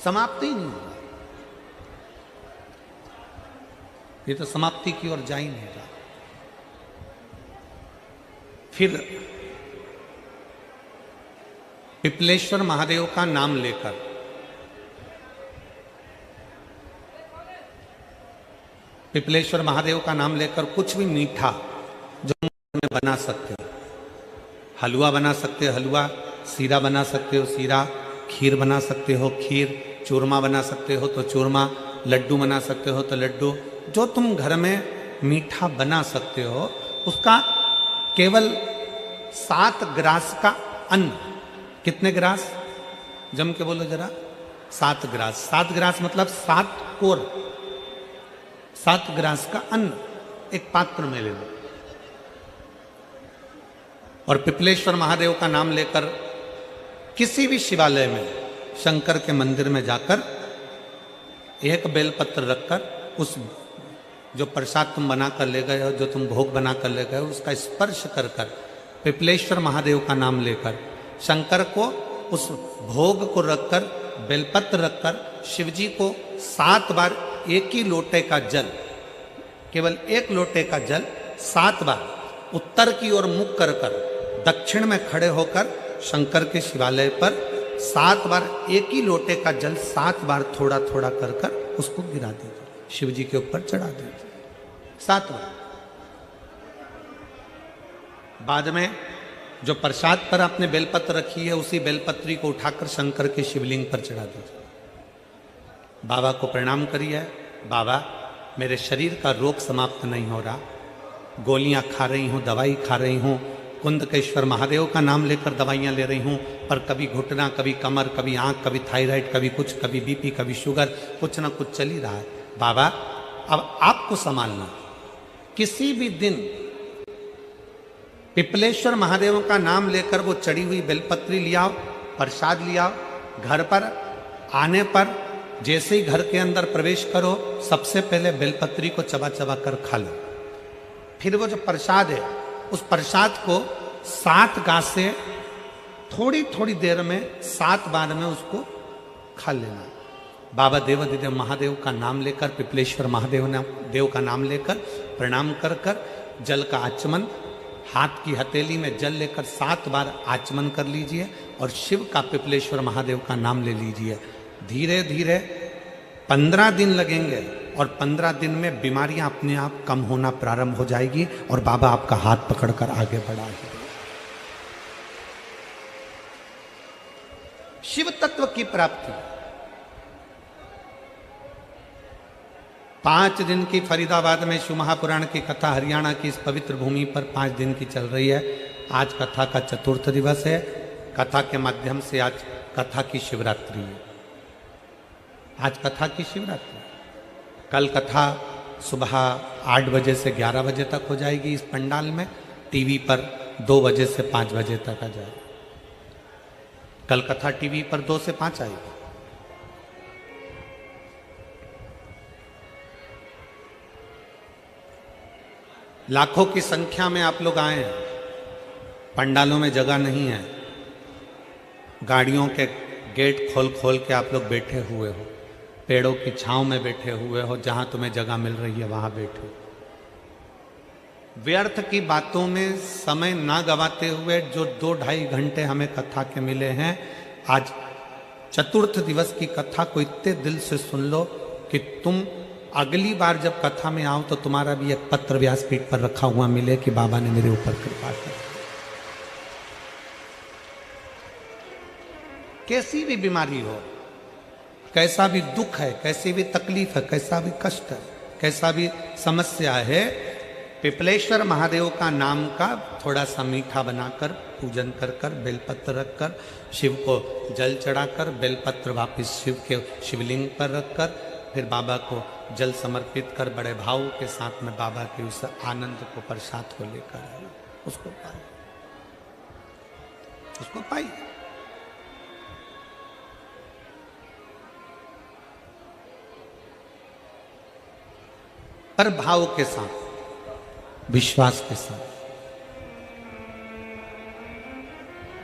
समाप्त ही नहीं हो रहा, ये तो समाप्ति की ओर जा ही नहीं रहा। फिर पिपलेश्वर महादेव का नाम लेकर पिपलेश्वर महादेव का नाम लेकर कुछ भी मीठा जो में बना सकते हो, हलवा बना सकते हो हलवा, सीरा बना सकते हो सीरा, खीर बना सकते हो खीर, चूरमा बना सकते हो तो चूरमा, लड्डू बना सकते हो तो लड्डू, जो तुम घर में मीठा बना सकते हो उसका केवल 7 ग्रास का अन्न। कितने ग्रास? जम के बोलो जरा। 7 ग्रास। 7 ग्रास मतलब 7 कोर, 7 ग्रास का अन्न एक पात्र में ले लो और पिपलेश्वर महादेव का नाम लेकर किसी भी शिवालय में, शंकर के मंदिर में जाकर एक बेलपत्र रखकर उस जो प्रसाद तुम बना कर ले गए हो, जो तुम भोग बना कर ले गए हो, उसका स्पर्श कर कर पिपलेश्वर महादेव का नाम लेकर शंकर को उस भोग को रखकर, बेलपत्र रखकर शिवजी को 7 बार एक ही लोटे का जल, केवल एक लोटे का जल 7 बार उत्तर की ओर मुख कर कर दक्षिण में खड़े होकर शंकर के शिवालय पर 7 बार एक ही लोटे का जल 7 बार थोड़ा थोड़ा कर कर उसको गिरा दीजिए, शिव जी के ऊपर चढ़ा दीजिए 7 बार। बाद में जो प्रसाद पर आपने बेलपत्र रखी है उसी बेलपत्री को उठाकर शंकर के शिवलिंग पर चढ़ा दीजिए। बाबा को प्रणाम करिए। बाबा, मेरे शरीर का रोग समाप्त नहीं हो रहा, गोलियां खा रही हूँ, दवाई खा रही हूँ, कुंदकेश्वर महादेव का नाम लेकर दवाइयाँ ले रही हूँ, पर कभी घुटना, कभी कमर, कभी आँख, कभी थायराइड, कभी कुछ, कभी बीपी, कभी शुगर, कुछ ना कुछ चल ही रहा है। बाबा, अब आपको संभालना। किसी भी दिन पिपलेश्वर महादेव का नाम लेकर वो चढ़ी हुई बेलपत्री लियाओ, प्रसाद लियाओ, घर पर आने पर जैसे ही घर के अंदर प्रवेश करो, सबसे पहले बेलपत्री को चबा चबा कर खा लो। फिर वो जो प्रसाद है, उस प्रसाद को 7 गांठ से थोड़ी थोड़ी देर में 7 बार में उसको खा लेना। बाबा देवाधिदेव महादेव का नाम लेकर, पिपलेश्वर महादेव देव का नाम लेकर प्रणाम कर कर जल का आचमन, हाथ की हथेली में जल लेकर 7 बार आचमन कर लीजिए और शिव का, पिपलेश्वर महादेव का नाम ले लीजिए। धीरे धीरे 15 दिन लगेंगे और 15 दिन में बीमारियां अपने आप कम होना प्रारंभ हो जाएगी और बाबा आपका हाथ पकड़कर आगे बढ़ाएंगे। शिव तत्व की प्राप्ति 5 दिन की फरीदाबाद में शिव महापुराण की कथा हरियाणा की इस पवित्र भूमि पर 5 दिन की चल रही है। आज कथा का 4th दिवस है। कथा के माध्यम से आज कथा की शिवरात्रि है। आज कथा की शिवरात्रि। कल कथा सुबह 8 बजे से 11 बजे तक हो जाएगी इस पंडाल में। टीवी पर 2 बजे से 5 बजे तक आ जाएगी। कल कथा टीवी पर 2 से 5 आएगी। लाखों की संख्या में आप लोग आए हैं। पंडालों में जगह नहीं है। गाड़ियों के गेट खोल खोल के आप लोग बैठे हुए हो, पेड़ों की छांव में बैठे हुए हो, जहां तुम्हें जगह मिल रही है वहां बैठो। व्यर्थ की बातों में समय ना गवाते हुए जो 2-2.5 घंटे हमें कथा के मिले हैं, आज 4th दिवस की कथा को इतने दिल से सुन लो कि तुम अगली बार जब कथा में आओ तो तुम्हारा भी एक पत्र व्यासपीठ पर रखा हुआ मिले कि बाबा ने मेरे ऊपर कृपा की। कैसी भी बीमारी हो, कैसा भी दुख है, कैसी भी तकलीफ है, कैसा भी कष्ट है, कैसा भी समस्या है, पिपलेश्वर महादेव का नाम का थोड़ा सा मीठा बनाकर पूजन कर कर, बेलपत्र रखकर, शिव को जल चढ़ाकर, बेलपत्र वापिस शिव के शिवलिंग पर रखकर, फिर बाबा को जल समर्पित कर बड़े भाव के साथ में बाबा के उस आनंद को, प्रसाद को लेकर उसको पाइए, उसको पाइए। पर भाव के साथ, विश्वास के साथ,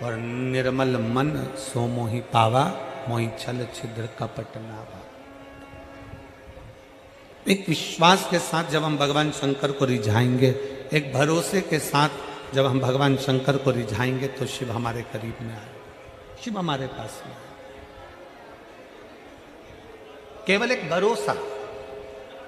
और निर्मल मन सो मोहि पावा, मोहि छल छिद्र कपट नावा। एक विश्वास के साथ जब हम भगवान शंकर को रिझाएंगे, एक भरोसे के साथ जब हम भगवान शंकर को रिझाएंगे, तो शिव हमारे करीब में आए, शिव हमारे पास में आए। केवल एक भरोसा।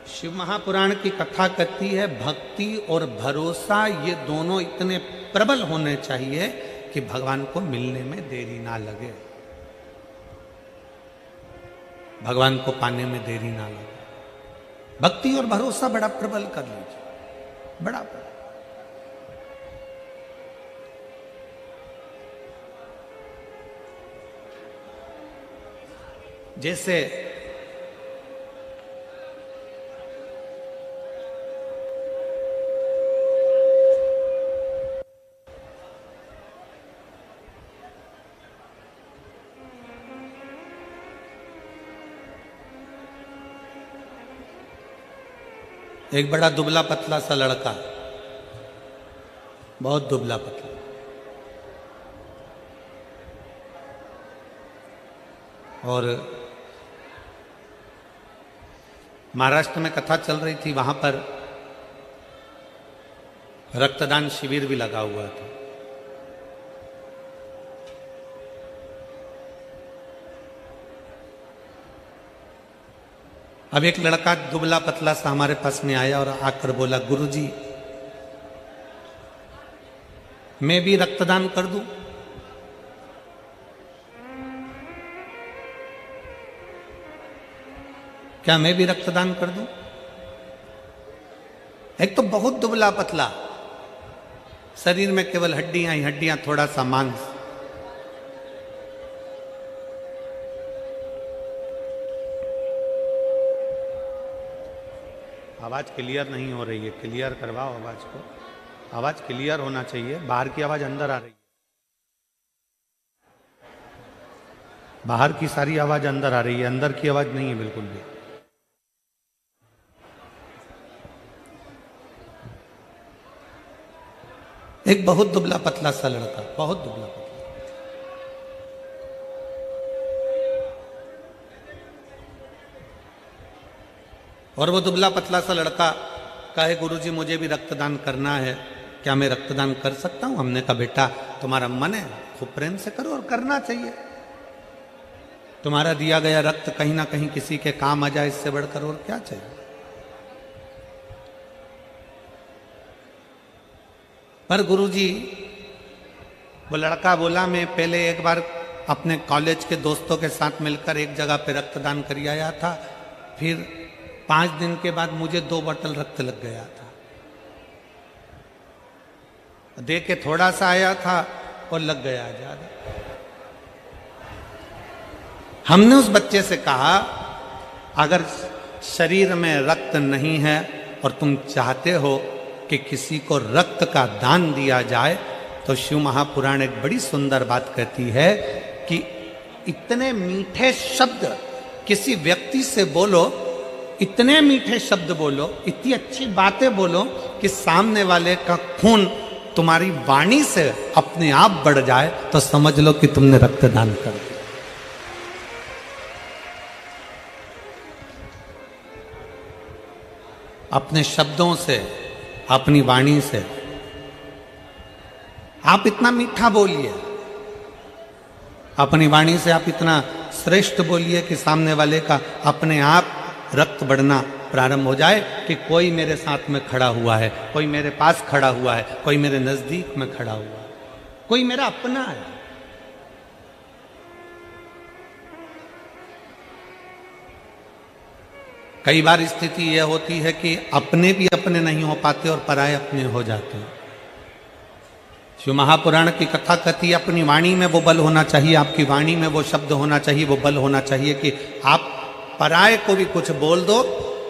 शिव महापुराण की कथा कहती है भक्ति और भरोसा ये दोनों इतने प्रबल होने चाहिए कि भगवान को मिलने में देरी ना लगे, भगवान को पाने में देरी ना लगे। भक्ति और भरोसा बड़ा प्रबल कर लीजिए, बड़ा प्रबल। जैसे एक बड़ा दुबला पतला सा लड़का, बहुत दुबला पतला, और महाराष्ट्र में कथा चल रही थी, वहां पर रक्तदान शिविर भी लगा हुआ था। अब एक लड़का दुबला पतला सा हमारे पास में आया और आकर बोला, गुरुजी मैं भी रक्तदान कर दूं? क्या मैं भी रक्तदान कर दूं? एक तो बहुत दुबला पतला, शरीर में केवल हड्डियां ही हड्डियां, थोड़ा सा मांस। आवाज क्लियर नहीं हो रही है, क्लियर करवाओ आवाज को। आवाज क्लियर होना चाहिए, बाहर की आवाज अंदर आ रही है, बाहर की सारी आवाज अंदर आ रही है, अंदर की आवाज नहीं है बिल्कुल भी। एक बहुत दुबला पतला सा लड़का, बहुत दुबला पतला, और वो दुबला पतला सा लड़का कहे गुरुजी मुझे भी रक्तदान करना है, क्या मैं रक्तदान कर सकता हूं? हमने कहा बेटा तुम्हारा मन है, खूब प्रेम से करो, और करना चाहिए। तुम्हारा दिया गया रक्त कहीं ना कहीं किसी के काम आ जाए, इससे बढ़कर और क्या चाहिए। पर गुरुजी, वो लड़का बोला मैं पहले एक बार अपने कॉलेज के दोस्तों के साथ मिलकर एक जगह पे रक्तदान कर आया था, फिर 5 दिन के बाद मुझे 2 बोतल रक्त लग गया था। दे के थोड़ा सा आया था और लग गया ज्यादा। हमने उस बच्चे से कहा अगर शरीर में रक्त नहीं है और तुम चाहते हो कि किसी को रक्त का दान दिया जाए, तो शिव महापुराण एक बड़ी सुंदर बात कहती है कि इतने मीठे शब्द किसी व्यक्ति से बोलो, इतने मीठे शब्द बोलो, इतनी अच्छी बातें बोलो कि सामने वाले का खून तुम्हारी वाणी से अपने आप बढ़ जाए, तो समझ लो कि तुमने रक्तदान कर दिया। अपने शब्दों से, अपनी वाणी से आप इतना मीठा बोलिए, अपनी वाणी से आप इतना श्रेष्ठ बोलिए कि सामने वाले का अपने आप रक्त बढ़ना प्रारंभ हो जाए कि कोई मेरे साथ में खड़ा हुआ है, कोई मेरे पास खड़ा हुआ है, कोई मेरे नजदीक में खड़ा हुआ है, कोई मेरा अपना है। कई बार स्थिति यह होती है कि अपने भी अपने नहीं हो पाते और पराये अपने हो जाते हैं। शिव महापुराण की कथा कहती है अपनी वाणी में वो बल होना चाहिए, आपकी वाणी में वो शब्द होना चाहिए, वो बल होना चाहिए कि आप पराये को भी कुछ बोल दो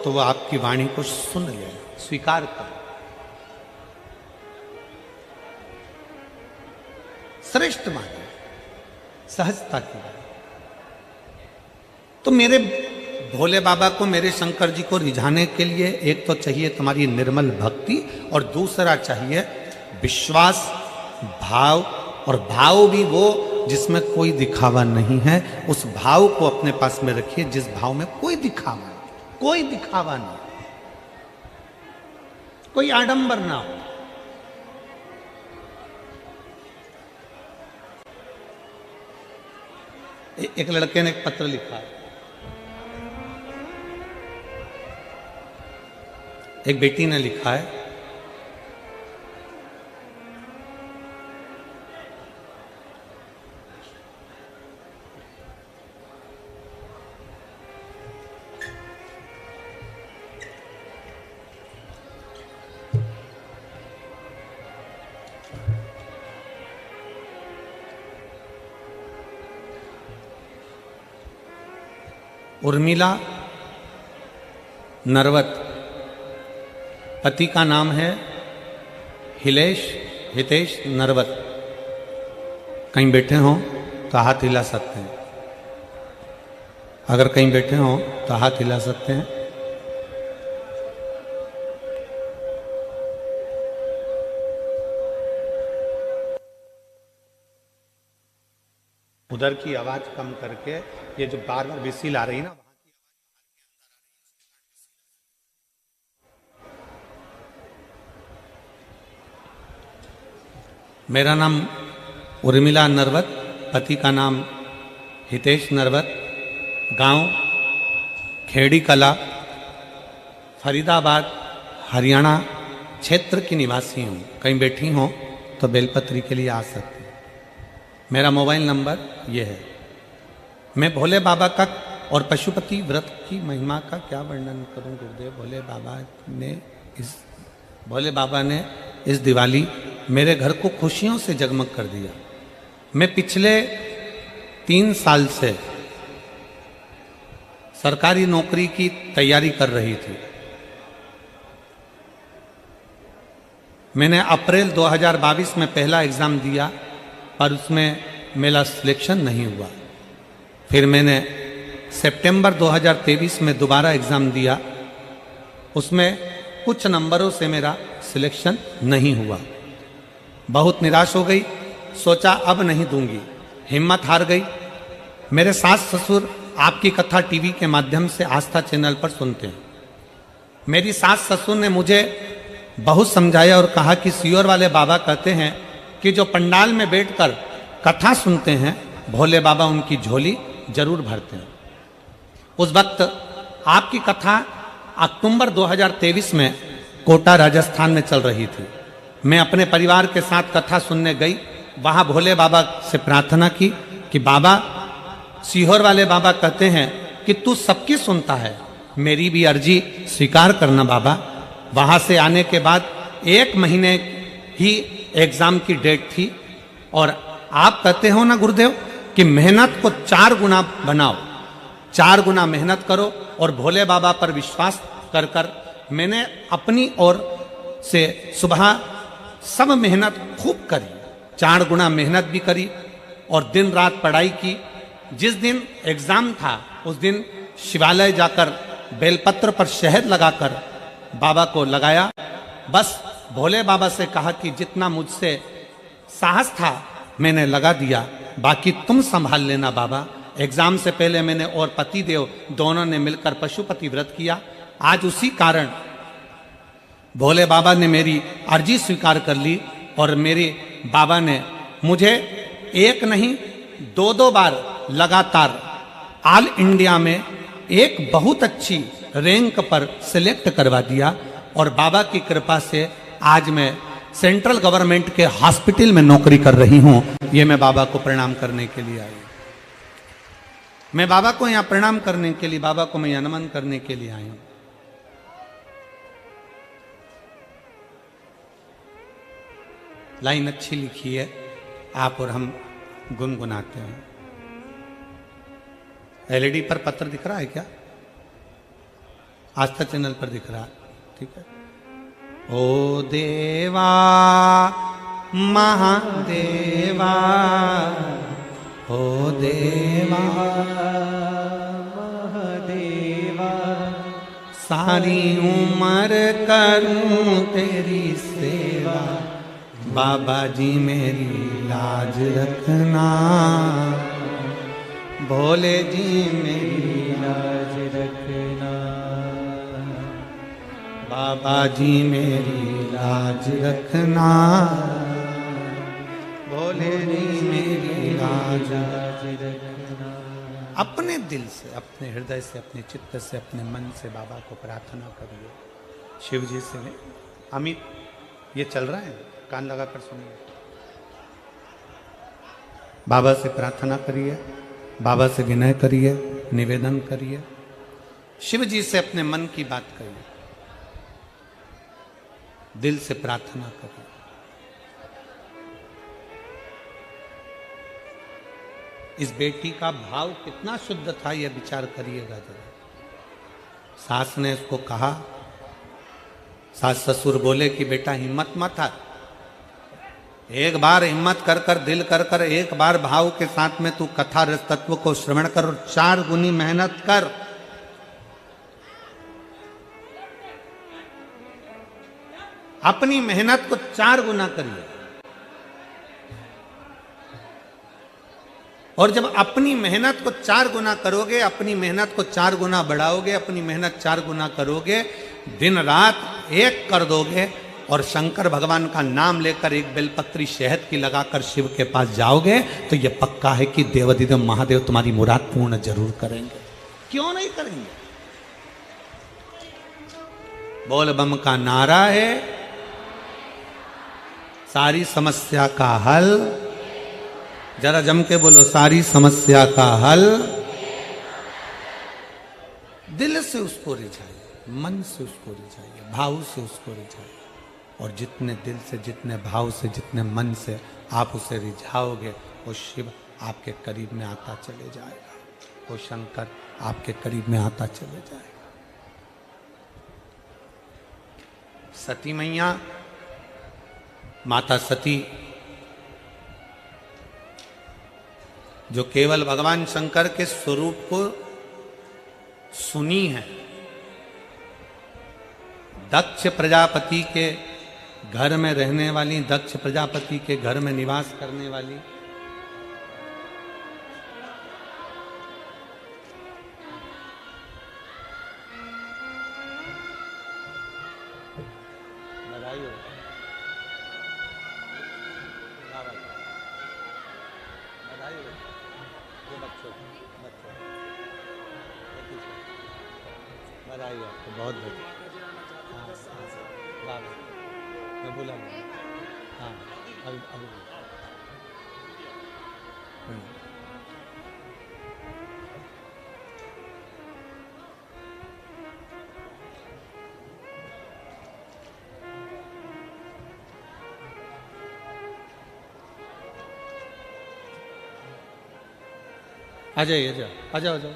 तो वो आपकी वाणी को सुन ले, स्वीकार कर। श्रेष्ठ माने, सहजता की बात। तो मेरे भोले बाबा को, मेरे शंकर जी को रिझाने के लिए एक तो चाहिए तुम्हारी निर्मल भक्ति, और दूसरा चाहिए विश्वास, भाव, और भाव भी वो जिसमें कोई दिखावा नहीं है। उस भाव को अपने पास में रखिए जिस भाव में कोई दिखावा नहीं, कोई दिखावा नहीं, कोई आडंबर ना हो। एक लड़के ने एक पत्र लिखा, एक बेटी ने लिखा है, उर्मिला नरवत, पति का नाम है हितेश नरवत। कहीं बैठे हों तो हाथ हिला सकते हैं, अगर कहीं बैठे हों तो हाथ हिला सकते हैं। उधर की आवाज कम करके, ये जो बार बार विसिल आ रही है ना, मेरा नाम उर्मिला नरवत, पति का नाम हितेश नरवत, गांव खेड़ी कला, फरीदाबाद, हरियाणा क्षेत्र की निवासी हूँ। कहीं बैठी हों तो बेलपत्री के लिए आ सकती। मेरा मोबाइल नंबर ये है। मैं भोले बाबा का और पशुपति व्रत की महिमा का क्या वर्णन करूं गुरुदेव। भोले बाबा ने इस दिवाली मेरे घर को खुशियों से जगमग कर दिया। मैं पिछले 3 साल से सरकारी नौकरी की तैयारी कर रही थी। मैंने अप्रैल 2022 में पहला एग्ज़ाम दिया, पर उसमें मेरा सिलेक्शन नहीं हुआ। फिर मैंने सितंबर 2023 में दोबारा एग्ज़ाम दिया, उसमें कुछ नंबरों से मेरा सिलेक्शन नहीं हुआ। बहुत निराश हो गई, सोचा अब नहीं दूंगी, हिम्मत हार गई। मेरे सास ससुर आपकी कथा टीवी के माध्यम से आस्था चैनल पर सुनते हैं। मेरी सास ससुर ने मुझे बहुत समझाया और कहा कि सियोर वाले बाबा कहते हैं कि जो पंडाल में बैठकर कथा सुनते हैं, भोले बाबा उनकी झोली जरूर भरते हैं। उस वक्त आपकी कथा अक्टूबर 2023 में कोटा राजस्थान में चल रही थी। मैं अपने परिवार के साथ कथा सुनने गई। वहाँ भोले बाबा से प्रार्थना की कि बाबा, सीहोर वाले बाबा कहते हैं कि तू सबकी सुनता है, मेरी भी अर्जी स्वीकार करना बाबा। वहाँ से आने के बाद 1 महीने ही एग्ज़ाम की डेट थी और आप कहते हो ना गुरुदेव कि मेहनत को 4 गुना बनाओ, 4 गुना मेहनत करो और भोले बाबा पर विश्वास कर कर मैंने अपनी ओर से सुबह सब मेहनत खूब करी, 4 गुना मेहनत भी करी और दिन रात पढ़ाई की। जिस दिन एग्ज़ाम था उस दिन शिवालय जाकर बेलपत्र पर शहद लगाकर बाबा को लगाया। बस भोले बाबा से कहा कि जितना मुझसे साहस था मैंने लगा दिया, बाकी तुम संभाल लेना बाबा। एग्ज़ाम से पहले मैंने और पतिदेव दोनों ने मिलकर पशुपति व्रत किया। आज उसी कारण भोले बाबा ने मेरी अर्जी स्वीकार कर ली और मेरे बाबा ने मुझे 1 नहीं 2 बार लगातार ऑल इंडिया में एक बहुत अच्छी रैंक पर सिलेक्ट करवा दिया और बाबा की कृपा से आज मैं सेंट्रल गवर्नमेंट के हॉस्पिटल में नौकरी कर रही हूँ। ये मैं बाबा को प्रणाम करने के लिए आई। मैं बाबा को यहाँ प्रणाम करने के लिए, बाबा को मैं यहाँ नमन करने के लिए आई हूँ। लाइन अच्छी लिखी है, आप और हम गुनगुनाते हैं। एलईडी पर पत्र दिख रहा है क्या? आस्था चैनल पर दिख रहा है, ठीक है। ओ देवा महादेवा, ओ देवा महादेवा, सारी उम्र करूं तेरी सेवा, बाबा जी मेरी लाज रखना, भोले जी मेरी लाज रखना, बाबा जी मेरी लाज रखना, भोले जी मेरी लाज रखना। अपने दिल से, अपने हृदय से, अपने चित्त से, अपने मन से बाबा को प्रार्थना करिए। शिव जी से अमित, ये चल रहा है, कान लगाकर सुनिए। बाबा से प्रार्थना करिए, बाबा से विनय करिए, निवेदन करिए, शिव जी से अपने मन की बात करिए, दिल से प्रार्थना करिए। इस बेटी का भाव कितना शुद्ध था, यह विचार करिएगा जरा। सास ने उसको कहा, सास ससुर बोले कि बेटा हिम्मत मत हार, एक बार हिम्मत कर कर, दिल कर कर, एक बार भाव के साथ में तू कथा रस तत्व को श्रवण कर और 4 गुनी मेहनत कर। अपनी मेहनत को 4 गुना करिए। और जब अपनी मेहनत को 4 गुना करोगे, अपनी मेहनत को 4 गुना बढ़ाओगे, अपनी मेहनत 4 गुना करोगे, दिन रात एक कर दोगे और शंकर भगवान का नाम लेकर एक बेलपत्री शहद की लगाकर शिव के पास जाओगे, तो यह पक्का है कि देवाधिदेव महादेव तुम्हारी मुराद पूर्ण जरूर करेंगे। क्यों नहीं करेंगे? बोल बम का नारा है, सारी समस्या का हल, जरा जम के बोलो, सारी समस्या का हल से उसको रिझाइए, मन से उसको रिझाइए, भाव से उसको रिझाइए। और जितने दिल से, जितने भाव से, जितने मन से आप उसे रिझाओगे, वो शिव आपके करीब में आता चले जाएगा, वो शंकर आपके करीब में आता चले जाएगा। सती मैया, माता सती, जो केवल भगवान शंकर के स्वरूप को सुनी है, दक्ष प्रजापति के घर में रहने वाली, दक्ष प्रजापति के घर में निवास करने वाली, बहुत मैं बोला हाँ अभी आ जाइए, आ जाओ, आ जाओ।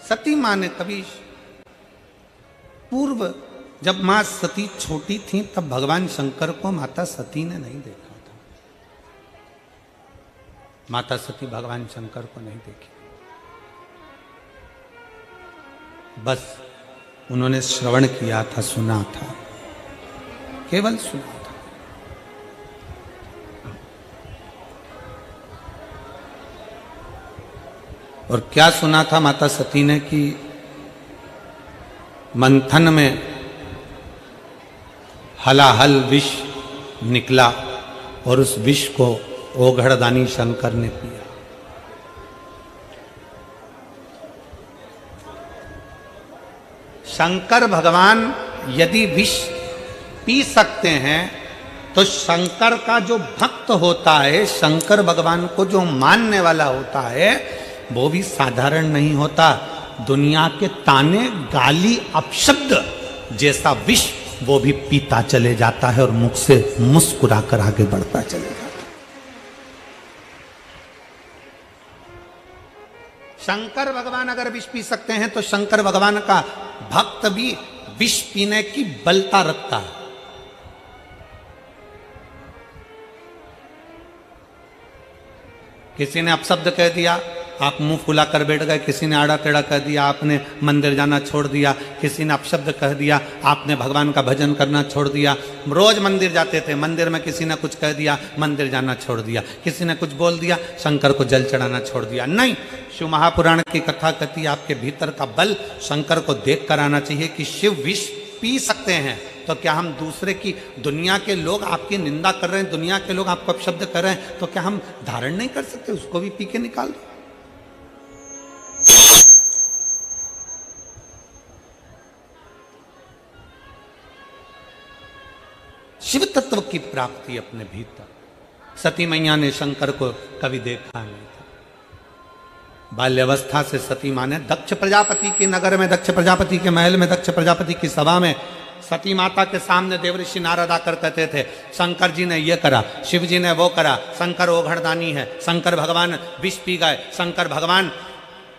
सती माँ ने कभी पूर्व, जब माँ सती छोटी थी तब भगवान शंकर को माता सती ने नहीं देखा था। माता सती भगवान शंकर को नहीं देखी, बस उन्होंने श्रवण किया था, सुना था, केवल सुना था। और क्या सुना था माता सती ने कि मंथन में हलाहल विष निकला और उस विष को ओघड़दानी शंकर ने पिया। शंकर भगवान यदि विष पी सकते हैं तो शंकर का जो भक्त होता है, शंकर भगवान को जो मानने वाला होता है, वो भी साधारण नहीं होता। दुनिया के ताने, गाली, अपशब्द जैसा विष वो भी पीता चले जाता है और मुख से मुस्कुरा कर आगे बढ़ता चले जाता है। शंकर भगवान अगर विष पी सकते हैं तो शंकर भगवान का भक्त भी विष पीने की बलता रखता है। किसी ने अपशब्द कह दिया, आप मुंह फुला कर बैठ गए। किसी ने आड़ा टेढ़ा कह दिया, आपने मंदिर जाना छोड़ दिया। किसी ने अपशब्द कह दिया, आपने भगवान का भजन करना छोड़ दिया। रोज मंदिर जाते थे, मंदिर में किसी ने कुछ कह दिया, मंदिर जाना छोड़ दिया। किसी ने कुछ बोल दिया, शंकर को जल चढ़ाना छोड़ दिया। नहीं, शिव महापुराण की कथा कहती है आपके भीतर का बल शंकर को देख कर आना चाहिए कि शिव विष पी सकते हैं। तो क्या हम दूसरे की, दुनिया के लोग आपकी निंदा कर रहे हैं, दुनिया के लोग आपको अपशब्द कर रहे हैं, तो क्या हम धारण नहीं कर सकते? उसको भी पी के निकाल दो। शिव तत्व की प्राप्ति अपने भीतर। सती मैया ने शंकर को कभी देखा नहीं था। बाल्यावस्था से सती माँ ने दक्ष प्रजापति के नगर में, दक्ष प्रजापति के महल में, दक्ष प्रजापति की सभा में सती माता के सामने देवऋषि नारद आकर कहते थे, शंकर जी ने ये करा, शिव जी ने वो करा, शंकर ओघड़दानी है, शंकर भगवान विष पी गए, शंकर भगवान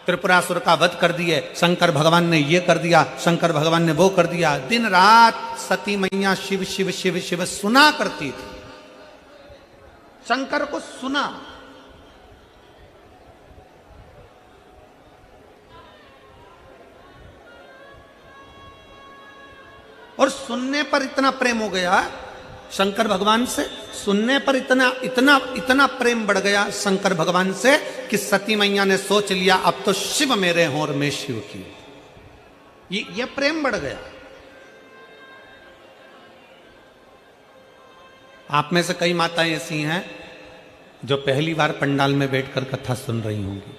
त्रिपुरासुर का वध कर दिए, शंकर भगवान ने ये कर दिया, शंकर भगवान ने वो कर दिया। दिन रात सती मैया शिव शिव शिव शिव सुना करती थी, शंकर को सुना। और सुनने पर इतना प्रेम हो गया शंकर भगवान से, सुनने पर इतना इतना इतना प्रेम बढ़ गया शंकर भगवान से कि सती मैया ने सोच लिया अब तो शिव मेरे हों और मैं शिव की। ये प्रेम बढ़ गया। आप में से कई माताएं ऐसी हैं जो पहली बार पंडाल में बैठकर कथा सुन रही होंगी।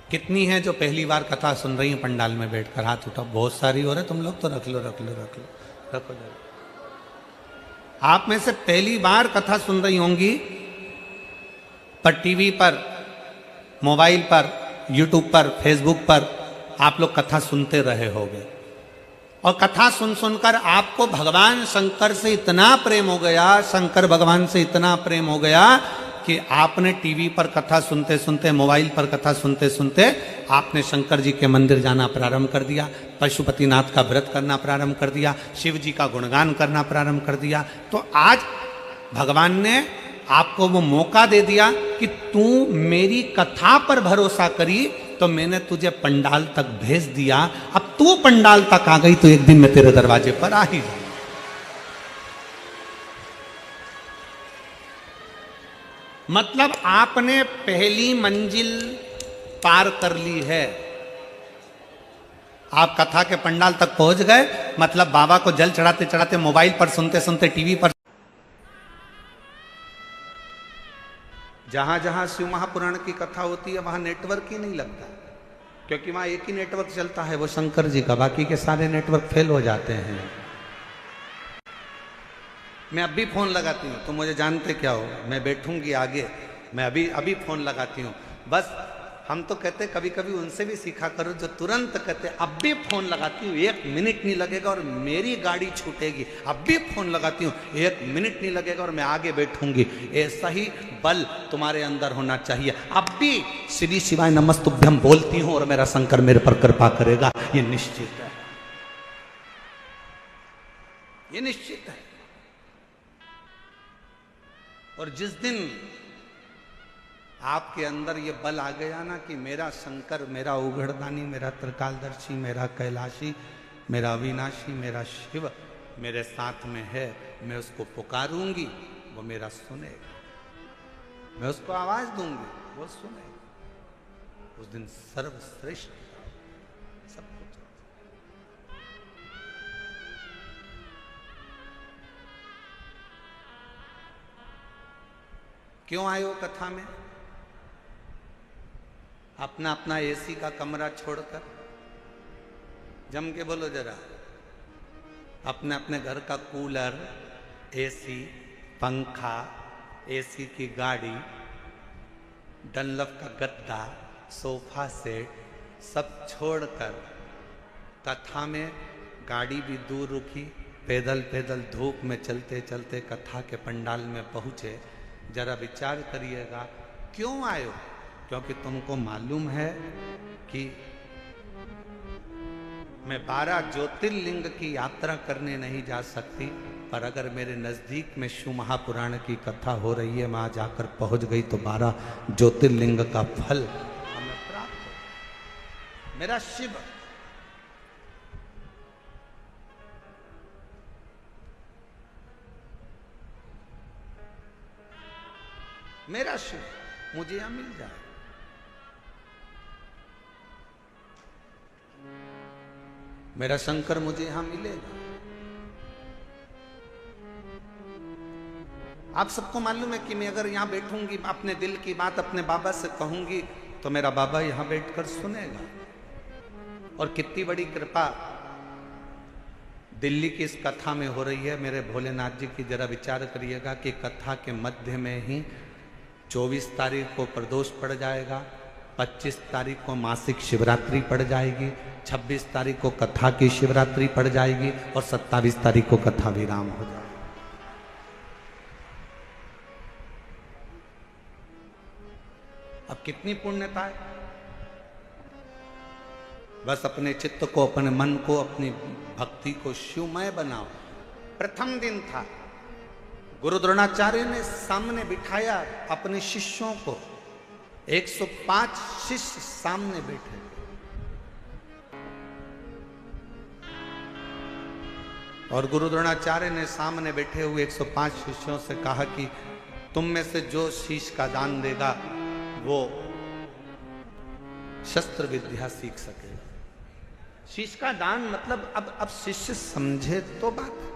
कितनी हैं जो पहली बार कथा सुन रही हैं पंडाल में बैठकर? हाथ उठाओ। बहुत सारी हो रहे, तुम लोग तो रख लो रख लो रख लो रखो। आप में से पहली बार कथा सुन रही होंगी, पर टीवी पर, मोबाइल पर, यूट्यूब पर, फेसबुक पर आप लोग कथा सुनते रहे होंगे। और कथा सुन सुनकर आपको भगवान शंकर से इतना प्रेम हो गया, शंकर भगवान से इतना प्रेम हो गया कि आपने टीवी पर कथा सुनते सुनते, मोबाइल पर कथा सुनते सुनते आपने शंकर जी के मंदिर जाना प्रारंभ कर दिया, पशुपतिनाथ का व्रत करना प्रारंभ कर दिया, शिव जी का गुणगान करना प्रारंभ कर दिया। तो आज भगवान ने आपको वो मौका दे दिया कि तू मेरी कथा पर भरोसा करी तो मैंने तुझे पंडाल तक भेज दिया। अब तू पंडाल तक आ गई तो एक दिन मैं तेरे दरवाजे पर आ ही जाऊंगा। मतलब आपने पहली मंजिल पार कर ली है। आप कथा के पंडाल तक पहुंच गए, मतलब बाबा को जल चढ़ाते चढ़ाते, मोबाइल पर सुनते सुनते, टीवी पर, जहां जहां शिव महापुराण की कथा होती है वहां नेटवर्क ही नहीं लगता, क्योंकि वहां एक ही नेटवर्क चलता है, वो शंकर जी का। बाकी के सारे नेटवर्क फेल हो जाते हैं। मैं अभी फोन लगाती हूँ तो मुझे जानते क्या हो, मैं बैठूंगी आगे, मैं अभी फोन लगाती हूँ। बस हम तो कहते कभी कभी उनसे भी सीखा करो जो तुरंत कहते अब भी फोन लगाती हूँ, 1 मिनट नहीं लगेगा और मेरी गाड़ी छूटेगी। अब भी फोन लगाती हूँ, 1 मिनट नहीं लगेगा और मैं आगे बैठूंगी। ऐसा ही बल तुम्हारे अंदर होना चाहिए। अब भी श्री शिवाय नमस्तुभ्यम बोलती हूँ और मेरा शंकर मेरे पर कृपा करेगा, ये निश्चित है, ये निश्चित है। और जिस दिन आपके अंदर ये बल आ गया ना कि मेरा शंकर, मेरा उघड़दानी, मेरा त्रिकालदर्शी, मेरा कैलाशी, मेरा अविनाशी, मेरा शिव मेरे साथ में है, मैं उसको पुकारूंगी वो मेरा सुनेगा, मैं उसको आवाज दूंगी वो सुनेगा। उस दिन सर्वश्रेष्ठ सब कुछ। क्यों आए हो कथा में? अपना अपना एसी का कमरा छोड़कर, जम के बोलो जरा, अपने अपने घर का कूलर, एसी, पंखा, एसी की गाड़ी, डनलप का गद्दा, सोफा सेट सब छोड़कर कथा में गाड़ी भी दूर रुकी, पैदल पैदल धूप में चलते चलते कथा के पंडाल में पहुंचे। जरा विचार करिएगा क्यों आए हो? क्योंकि तुमको मालूम है कि मैं 12 ज्योतिर्लिंग की यात्रा करने नहीं जा सकती, पर अगर मेरे नजदीक में शिव महापुराण की कथा हो रही है, मैं आज आकर पहुंच गई तो 12 ज्योतिर्लिंग का फल हमें प्राप्त हो। मेरा शिव मेरा शिव मुझे यहां मिल जाए। मेरा शंकर मुझे यहां मिलेगा। आप सबको मालूम है कि मैं अगर यहां बैठूंगी, अपने दिल की बात अपने बाबा से कहूंगी तो मेरा बाबा यहां बैठकर सुनेगा। और कितनी बड़ी कृपा दिल्ली की इस कथा में हो रही है मेरे भोलेनाथ जी की। जरा विचार करिएगा कि कथा के मध्य में ही 24 तारीख को प्रदोष पड़ जाएगा, 25 तारीख को मासिक शिवरात्रि पड़ जाएगी, 26 तारीख को कथा की शिवरात्रि पड़ जाएगी और 27 तारीख को कथा विराम हो जाएगा। अब कितनी पुण्यता है। बस अपने चित्त को, अपने मन को, अपनी भक्ति को शिवमय बनाओ। प्रथम दिन था, गुरु द्रोणाचार्य ने सामने बिठाया अपने शिष्यों को, 105 शिष्य सामने बैठे। और गुरु द्रोणाचार्य ने सामने बैठे हुए 105 शिष्यों से कहा कि तुम में से जो शीश का दान देगा वो शस्त्र विद्या सीख सकेगा। शीश का दान मतलब अब शिष्य समझे तो बात।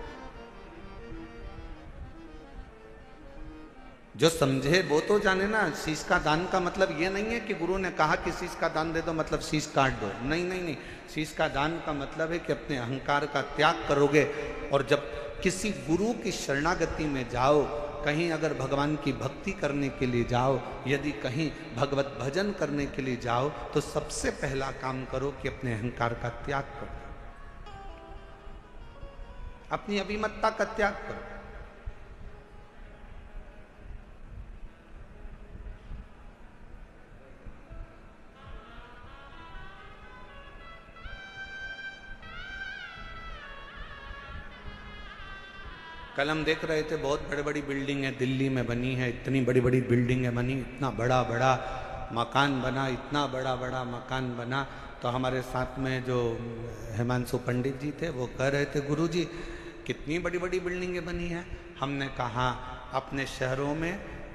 जो समझे वो तो जाने ना। शीश का दान का मतलब ये नहीं है कि गुरु ने कहा कि शीश का दान दे दो मतलब शीश काट दो। नहीं नहीं नहीं, शीश का दान का मतलब है कि अपने अहंकार का त्याग करोगे। और जब किसी गुरु की शरणागति में जाओ, कहीं अगर भगवान की भक्ति करने के लिए जाओ, यदि कहीं भगवत भजन करने के लिए जाओ, तो सबसे पहला काम करो कि अपने अहंकार का त्याग करो, अपनी अभिमतता का त्याग करो। कल हम देख रहे थे बहुत बड़ी बड़ी बिल्डिंग है दिल्ली में बनी है, इतनी बड़ी बड़ी बिल्डिंग है बनी, इतना बड़ा बड़ा मकान बना, इतना बड़ा बड़ा मकान बना। तो हमारे साथ में जो हिमांशु पंडित जी थे वो कह रहे थे, गुरुजी कितनी बड़ी बड़ी बिल्डिंगें बनी हैं। हमने कहा अपने शहरों में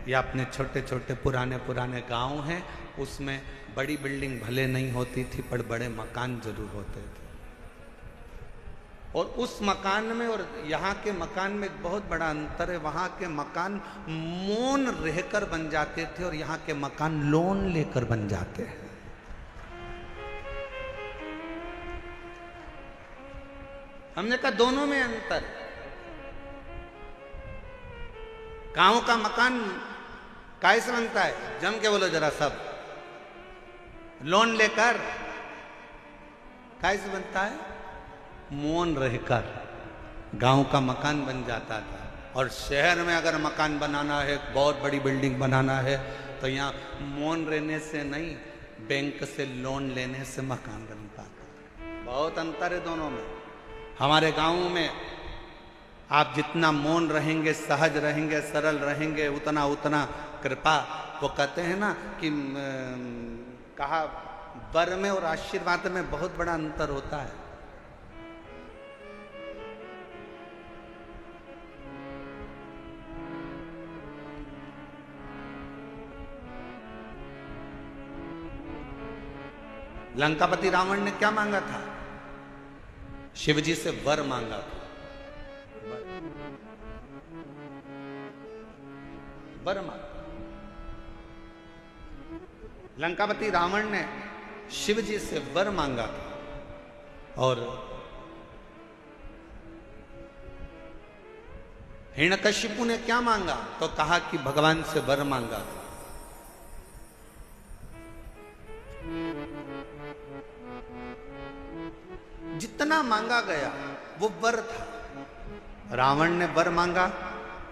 या अपने छोटे छोटे पुराने पुराने गांव हैं, उसमें बड़ी बिल्डिंग भले नहीं होती थी पर बड़े मकान जरूर होते थे। और उस मकान में और यहाँ के मकान में एक बहुत बड़ा अंतर है। वहाँ के मकान मौन रहकर बन जाते थे और यहाँ के मकान लोन लेकर बन जाते हैं। हमने कहा दोनों में अंतर। गांव का मकान कैसे बनता है, जम के बोलो जरा सब, लोन लेकर। कैसे बनता है, मौन रहकर गांव का मकान बन जाता था। और शहर में अगर मकान बनाना है, बहुत बड़ी बिल्डिंग बनाना है, तो यहाँ मौन रहने से नहीं, बैंक से लोन लेने से मकान बनता था। बहुत अंतर है दोनों में। हमारे गांव में आप जितना मौन रहेंगे, सहज रहेंगे, सरल रहेंगे, उतना उतना कृपा। वो कहते हैं ना कि कहा वर में और आशीर्वाद में बहुत बड़ा अंतर होता है। लंकापति रावण ने क्या मांगा था, शिवजी से वर मांगा था। वर मांगा। लंकापति रावण ने शिवजी से वर मांगा था। और हिरण्यकशिपु ने क्या मांगा, तो कहा कि भगवान से वर मांगा था। जितना मांगा गया वो वर था। रावण ने वर मांगा,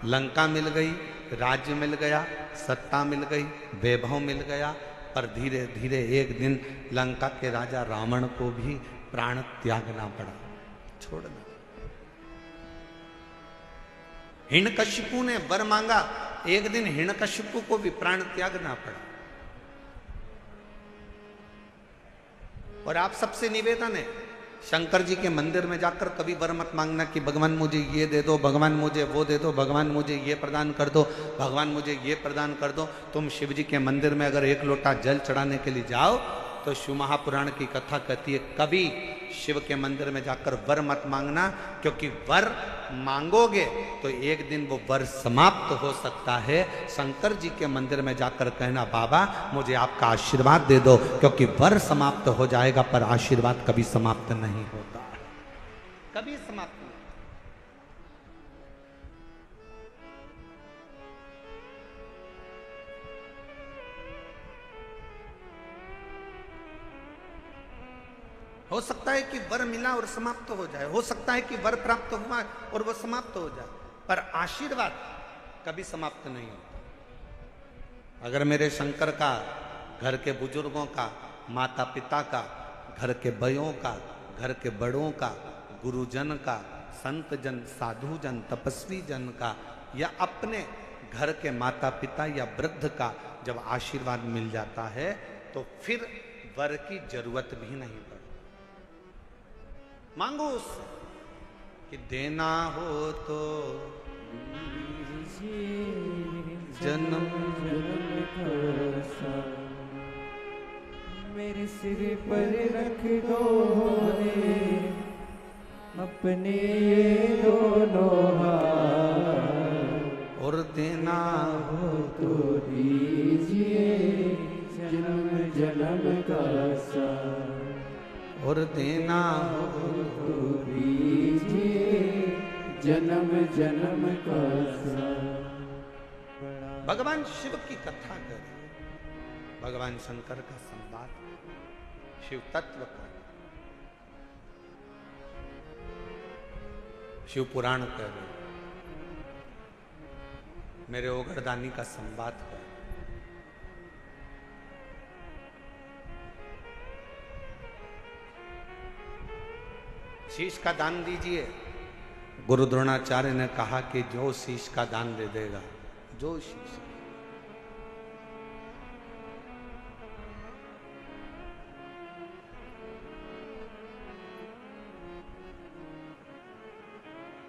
लंका मिल गई, राज्य मिल गया, सत्ता मिल गई, वैभव मिल गया। पर धीरे धीरे एक दिन लंका के राजा रावण को भी प्राण त्यागना पड़ा, छोड़ना। हिरण्यकशिपु ने वर मांगा, एक दिन हिरण्यकशिपु को भी प्राण त्यागना पड़ा। और आप सबसे निवेदन है, शंकर जी के मंदिर में जाकर कभी वर मत मांगना कि भगवान मुझे ये दे दो, भगवान मुझे वो दे दो, भगवान मुझे ये प्रदान कर दो, भगवान मुझे ये प्रदान कर दो। तुम शिव जी के मंदिर में अगर एक लोटा जल चढ़ाने के लिए जाओ तो शिव महापुराण की कथा कहती है कभी शिव के मंदिर में जाकर वर मत मांगना, क्योंकि वर मांगोगे तो एक दिन वो वर समाप्त हो सकता है। शंकर जी के मंदिर में जाकर कहना बाबा मुझे आपका आशीर्वाद दे दो, क्योंकि वर समाप्त हो जाएगा पर आशीर्वाद कभी समाप्त नहीं होता, कभी समाप्त नहीं। हो सकता है कि वर मिला और समाप्त हो जाए, हो सकता है कि वर प्राप्त हुआ और वह समाप्त हो जाए, पर आशीर्वाद कभी समाप्त नहीं होता। अगर मेरे शंकर का, घर के बुजुर्गों का, माता पिता का, घर के बयों का, घर के बड़ों का, गुरुजन का, संत जन, साधु जन, तपस्वी जन का, या अपने घर के माता पिता या वृद्ध का जब आशीर्वाद मिल जाता है तो फिर वर की जरूरत भी नहीं पड़ती। मांगो उससे कि देना हो तो जन्म मेरे सिर पर रख दो अपने ये दोनों हाथ। और देना हो तो दीजिए जन्म जन्म का साथ, और देना हो तो दीजिए जन्म जन्म का साथ। भगवान शिव की कथा कर, भगवान शंकर का संवाद, शिव तत्व का, शिव पुराण कर, मेरे ओगरदानी का संवाद कर। शीश का दान दीजिए। गुरु द्रोणाचार्य ने कहा कि जो शीश का दान दे देगा, जो शीश,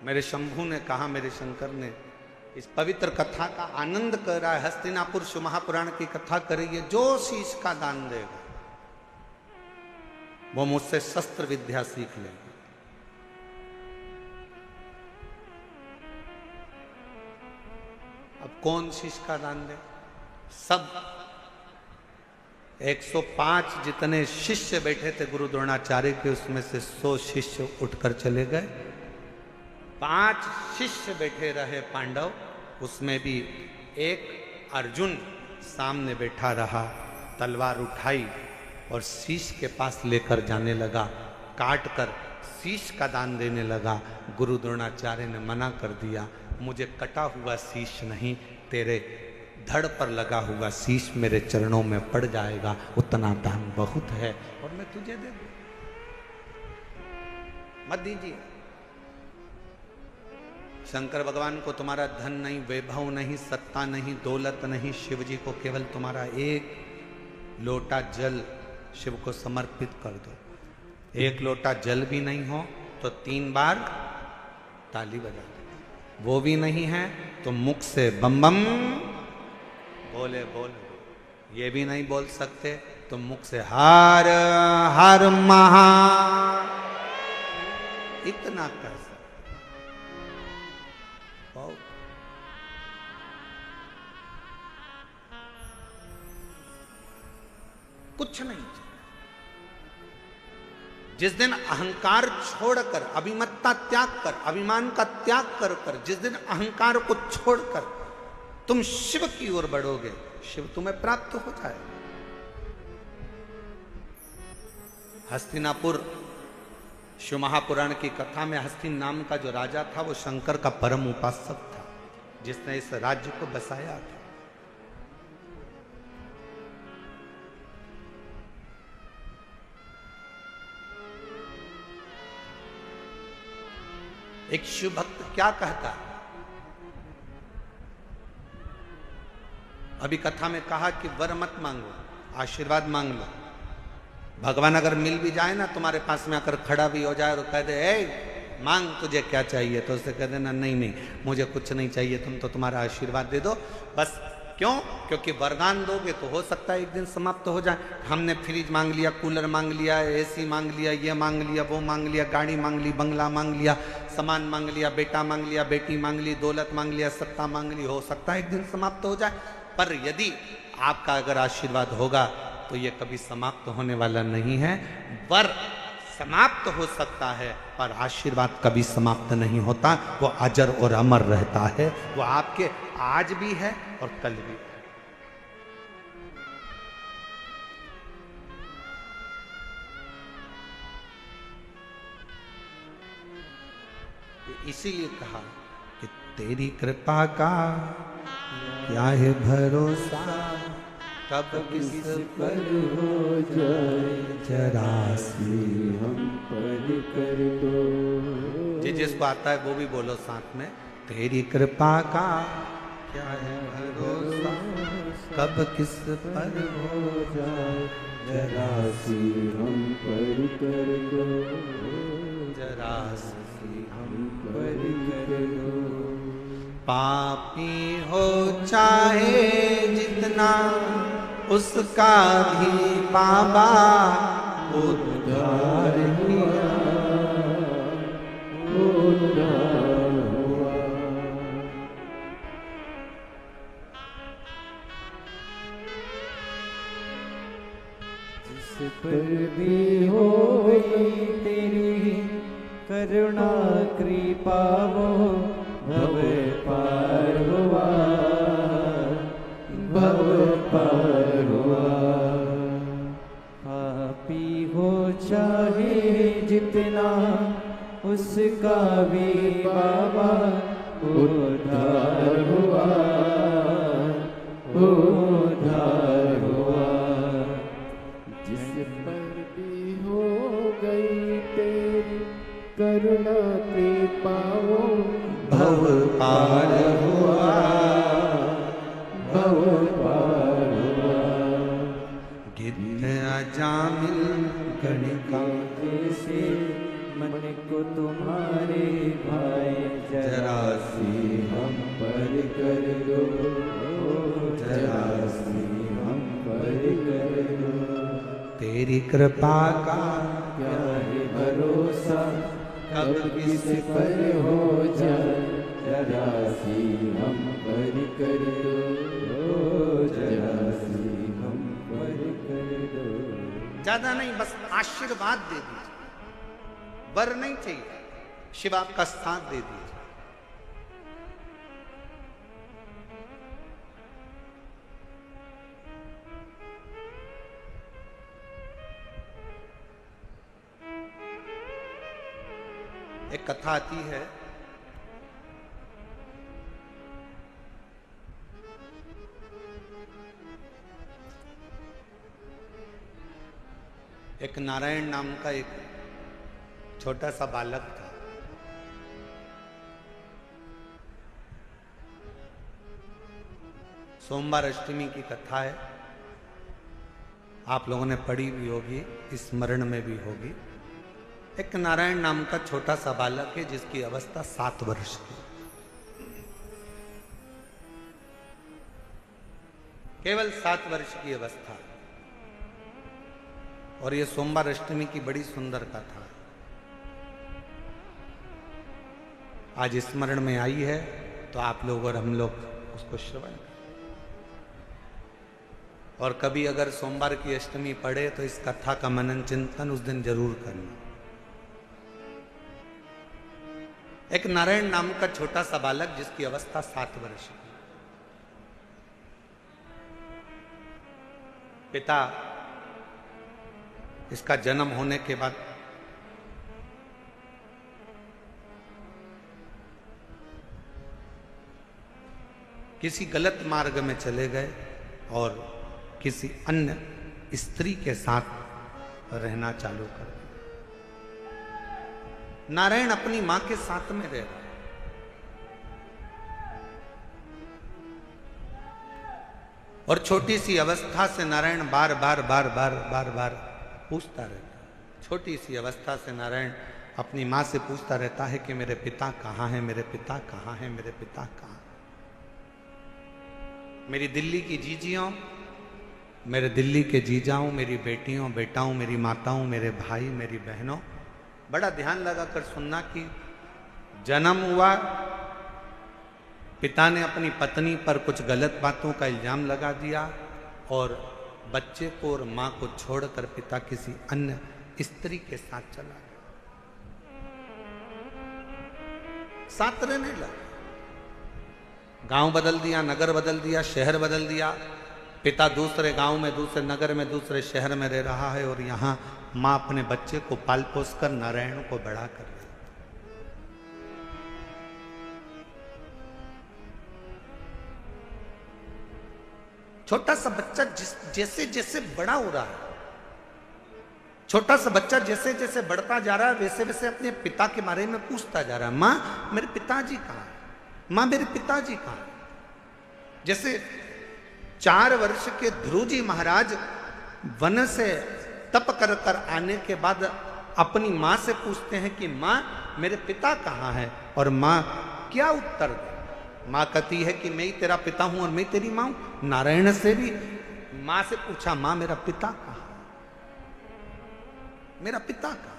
मेरे शंभू ने कहा, मेरे शंकर ने, इस पवित्र कथा का आनंद कर रहा है, हस्तिनापुर शिव महापुराण की कथा कर रही है, जो शीश का दान देगा वो मुझसे शस्त्र विद्या सीख लेगा। अब कौन शीश का दान दे? सब 105 जितने शिष्य बैठे थे गुरु द्रोणाचार्य के, उसमें से 100 शिष्य उठकर चले गए। 5 शिष्य बैठे रहे पांडव, उसमें भी एक अर्जुन सामने बैठा रहा, तलवार उठाई और शीश के पास लेकर जाने लगा, काट कर शीश का दान देने लगा। गुरु द्रोणाचार्य ने मना कर दिया, मुझे कटा हुआ शीश नहीं, तेरे धड़ पर लगा हुआ शीश मेरे चरणों में पड़ जाएगा, उतना दान बहुत है और मैं तुझे दे दूं, मत दीजिए। शंकर भगवान को तुम्हारा धन नहीं, वैभव नहीं, सत्ता नहीं, दौलत नहीं, शिव जी को केवल तुम्हारा एक लोटा जल शिव को समर्पित कर दो। एक लोटा जल भी नहीं हो तो 3 बार ताली बजा दो, वो भी नहीं है तो मुख से बम बम बोले बोले, ये भी नहीं बोल सकते तो मुख से हर हर महा, इतना कर सकते। कुछ नहीं। जिस दिन अहंकार छोड़कर, अभिमत्ता त्याग कर, अभिमान का त्याग कर कर, जिस दिन अहंकार को छोड़कर तुम शिव की ओर बढ़ोगे, शिव तुम्हें प्राप्त हो जाए। हस्तिनापुर शिव महापुराण की कथा में हस्तिन नाम का जो राजा था वो शंकर का परम उपासक था, जिसने इस राज्य को बसाया था। एक शिव भक्त क्या कहता है? अभी कथा में कहा कि वर मत मांगो, आशीर्वाद मांग लो। भगवान अगर मिल भी जाए ना, तुम्हारे पास में आकर खड़ा भी हो जाए और कह दे, ए मांग तुझे क्या चाहिए, तो उसे कह देना नहीं नहीं मुझे कुछ नहीं चाहिए, तुम तो तुम्हारा आशीर्वाद दे दो बस। क्यों? क्योंकि वरदान दोगे तो हो सकता है एक दिन समाप्त हो जाए। हमने फ्रिज मांग लिया, कूलर मांग लिया, एसी मांग लिया, ये मांग लिया, वो मांग लिया, गाड़ी मांग ली, बंगला मांग लिया, सामान मांग लिया, बेटा मांग लिया, बेटी मांग ली, दौलत मांग लिया, सत्ता मांग ली, हो सकता है एक दिन समाप्त हो जाए। पर यदि आपका अगर आशीर्वाद होगा तो ये कभी समाप्त होने वाला नहीं है। वर समाप्त हो सकता है पर आशीर्वाद कभी समाप्त नहीं होता, वो अजर और अमर रहता है। वो आपके आज भी है और कल भी है। इसीलिए कहा कि तेरी कृपा का क्या है भरोसा, कब किस पर हो जाए जरासी हम पर कर दो। जी जिसको आता है वो भी बोलो साथ में, तेरी कृपा का क्या है भरोसा, कब किस पर हो जाए जरासी हम पर कर दो, जरासी हम पर कर दो। पापी हो चाहे जितना उसका भी बाबा उद्धार किया, उद्धार हुआ। पर भी हो गई तेरी करुणा कृपा वो भव पार हुआ, भव पार हुआ। पापी हो चाहे जितना उसका भी बाबा उद्धार हुआ, उद्धार हुआ। जिस पर भी हो गई तेरी करुणा कृपा वो भव पार हुआ, भव पार हुआ। गिद्ध अजामिल गणिका जैसे मन को तुम्हारे भाई जरा सी हम पर कर दो, जरा सी हम पर कर दो। तेरी कृपा का क्या है भरोसा कब किस पर हो जाए, जरा सी हम पर कर दो, जरा सी हम पर कर दो। ज्यादा नहीं, बस आशीर्वाद दे दीजिए, वर नहीं चाहिए, शिव आपका साथ दे दीजिए। एक कथा आती है, एक नारायण नाम का एक छोटा सा बालक था। सोमवार अष्टमी की कथा है, आप लोगों ने पढ़ी भी होगी, स्मरण में भी होगी। एक नारायण नाम का छोटा सा बालक है जिसकी अवस्था 7 वर्ष की, केवल 7 वर्ष की अवस्था। और ये सोमवार अष्टमी की बड़ी सुंदर कथा है, आज स्मरण में आई है, तो आप लोग और हम लोग उसको श्रवण करें। और कभी अगर सोमवार की अष्टमी पढ़े तो इस कथा का मनन चिंतन उस दिन जरूर करना। एक नारायण नाम का छोटा सा बालक जिसकी अवस्था 7 वर्ष की, पिता इसका जन्म होने के बाद किसी गलत मार्ग में चले गए और किसी अन्य स्त्री के साथ रहना चालू कर दिया। नारायण अपनी मां के साथ में रह रहा है, और छोटी सी अवस्था से नारायण बार बार बार बार बार बार पूछता रहता है। छोटी सी अवस्था से नारायण अपनी मां से पूछता रहता है कि मेरे पिता कहाँ हैं, मेरे पिता कहाँ हैं, मेरे पिता कहाँ। मेरी दिल्ली की जीजियों, मेरे दिल्ली के जीजाओं, मेरी बेटियों बेटाओं, मेरी माताओं, मेरे भाई, मेरी बहनों, बड़ा ध्यान लगाकर सुनना कि जन्म हुआ, पिता ने अपनी पत्नी पर कुछ गलत बातों का इल्जाम लगा दिया और बच्चे को और मां को छोड़कर पिता किसी अन्य स्त्री के साथ चला गया। साथ रहने लगा, गांव बदल दिया, नगर बदल दिया, शहर बदल दिया। पिता दूसरे गांव में, दूसरे नगर में, दूसरे शहर में रह रहा है और यहां मां अपने बच्चे को पाल पोस कर नारायण को बड़ा कर रही। छोटा सा बच्चा जैसे जैसे बड़ा हो रहा है, छोटा सा बच्चा जैसे जैसे बढ़ता जा रहा है, वैसे वैसे अपने पिता के बारे में पूछता जा रहा है। मां मेरे पिताजी कहाँ है, मां मेरे पिताजी कहाँ है। जैसे 4 वर्ष के ध्रुव जी महाराज वन से तप कर कर आने के बाद अपनी मां से पूछते हैं कि मां मेरे पिता कहाँ है, और मां क्या उत्तर दे। मां कहती है कि मैं ही तेरा पिता हूं और मैं तेरी मां हूं। नारायण से भी मां से पूछा, मां मेरा पिता कहाँ है, मेरा पिता कहाँ।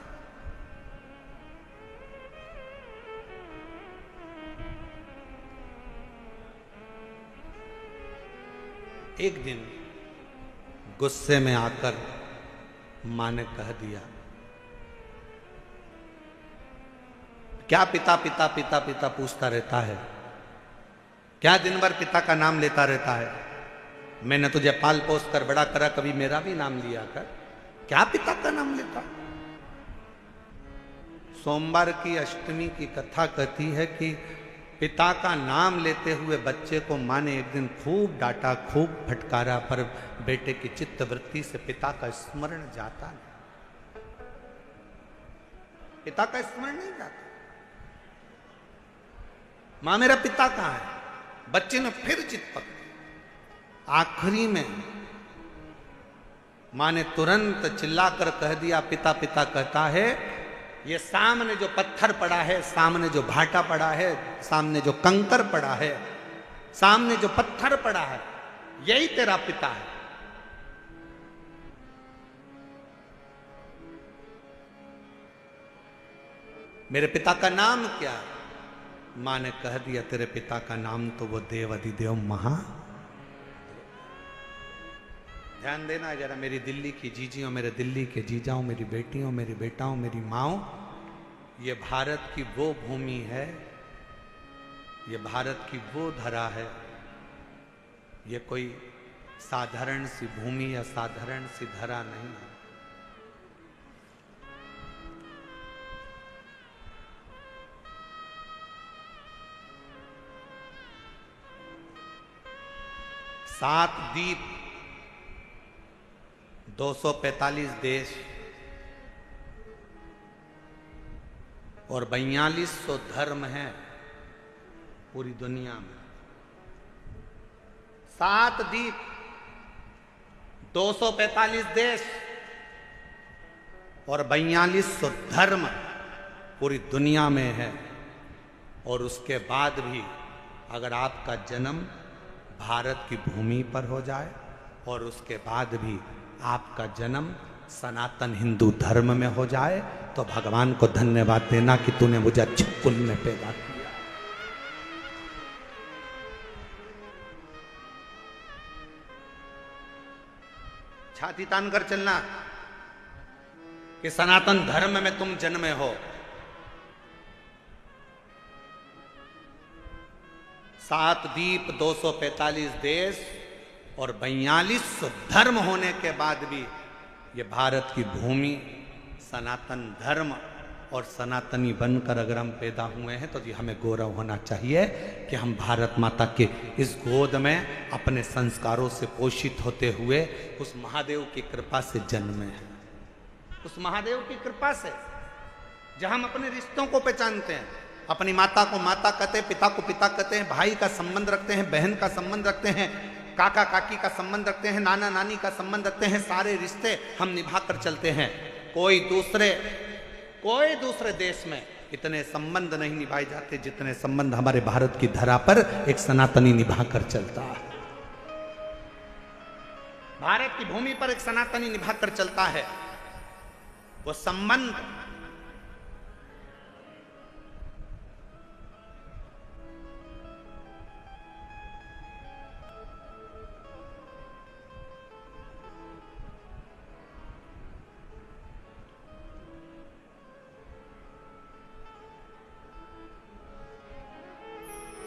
एक दिन गुस्से में आकर मां ने कह दिया। क्या पिता पिता पिता पिता पूछता रहता है? क्या दिन भर पिता का नाम लेता रहता है? मैंने तुझे पाल पोस कर बड़ा करा, कभी मेरा भी नाम लिया कर। क्या पिता का नाम लेता? सोमवार की अष्टमी की कथा कहती है कि पिता का नाम लेते हुए बच्चे को मां ने एक दिन खूब डांटा, खूब फटकारा, पर बेटे की चित्त वृत्ति से पिता का स्मरण जाता नहीं। पिता का स्मरण नहीं जाता। मां मेरा पिता कहां है? बच्चे ने फिर चित्त पकड़ी। आखिरी में मां ने तुरंत चिल्लाकर कह दिया, पिता पिता कहता है, ये सामने जो पत्थर पड़ा है, सामने जो भाटा पड़ा है, सामने जो कंकर पड़ा है, सामने जो पत्थर पड़ा है, यही तेरा पिता है। मेरे पिता का नाम क्या है? मां ने कह दिया, तेरे पिता का नाम तो वो देव अधिदेव महा। ध्यान देना जरा, मेरी दिल्ली की जीजियों, मेरे दिल्ली के जीजाओं, मेरी बेटियों, मेरी बेटाओं, मेरी माओ, ये भारत की वो भूमि है, ये भारत की वो धरा है। ये कोई साधारण सी भूमि या साधारण सी धरा नहीं है। सात द्वीप, 245 देश और 4200 धर्म हैं पूरी दुनिया में। 7 द्वीप, 245 देश और 4200 धर्म पूरी दुनिया में है। और उसके बाद भी अगर आपका जन्म भारत की भूमि पर हो जाए और उसके बाद भी आपका जन्म सनातन हिंदू धर्म में हो जाए, तो भगवान को धन्यवाद देना कि तूने मुझे अच्छे कुल में पैदा किया। छाती तान कर चलना कि सनातन धर्म में तुम जन्मे हो। 7 द्वीप, 245 देश और 4200 धर्म होने के बाद भी ये भारत की भूमि सनातन धर्म और सनातनी बनकर अगर हम पैदा हुए हैं तो जी हमें गौरव होना चाहिए कि हम भारत माता के इस गोद में अपने संस्कारों से पोषित होते हुए उस महादेव की कृपा से जन्मे हैं। उस महादेव की कृपा से जहां हम अपने रिश्तों को पहचानते हैं, अपनी माता को माता कहते हैं, पिता को पिता कहते हैं, भाई का संबंध रखते हैं, बहन का संबंध रखते हैं, काका काकी का संबंध रखते हैं, नाना नानी का संबंध रखते हैं। सारे रिश्ते हम निभा कर चलते हैं। कोई दूसरे देश में इतने संबंध नहीं निभाए जाते जितने संबंध हमारे भारत की धरा पर एक सनातनी निभा कर चलता है। भारत की भूमि पर एक सनातनी निभा कर चलता है। वो संबंध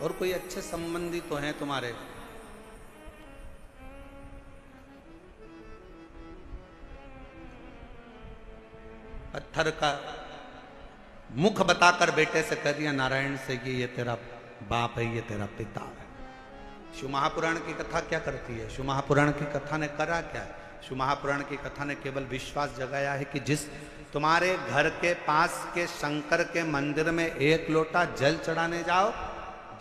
और कोई अच्छे संबंधी तो हैं तुम्हारे? पत्थर का मुख बताकर बेटे से कह दिया नारायण से कि ये तेरा बाप है, ये तेरा पिता है। शिव महापुराण की कथा क्या करती है? शिव महापुराण की कथा ने करा क्या? शिव महापुराण की कथा ने केवल विश्वास जगाया है कि जिस तुम्हारे घर के पास के शंकर के मंदिर में 1 लोटा जल चढ़ाने जाओ,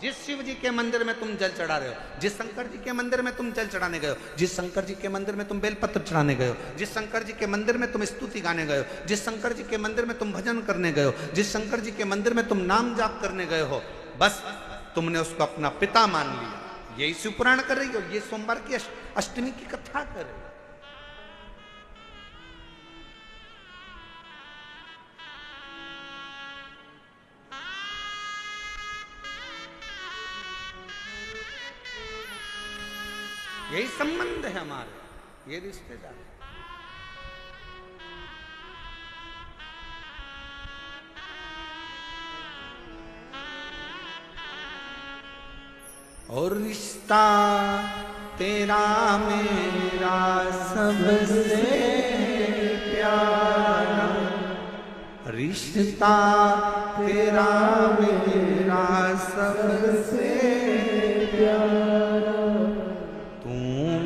जिस शिव जी के मंदिर में तुम जल चढ़ा रहे हो, जिस शंकर जी के मंदिर में तुम जल चढ़ाने गए हो, जिस शंकर जी के मंदिर में तुम बेलपत्र चढ़ाने गए हो, जिस शंकर जी के मंदिर में तुम स्तुति गाने गए हो, जिस शंकर जी के मंदिर में तुम भजन करने गए हो, जिस शंकर जी के मंदिर में तुम नाम जाप करने गए हो, बस तुमने उसको अपना पिता मान लिया। यही शिव पुराण कर रही हो, ये सोमवार की अष्टमी की कथा कर रही हो। यही संबंध है हमारे, ये रिश्तेदार। और रिश्ता तेरा मेरा सबसे प्यारा, रिश्ता तेरा मेरा सबसे प्यारा, तू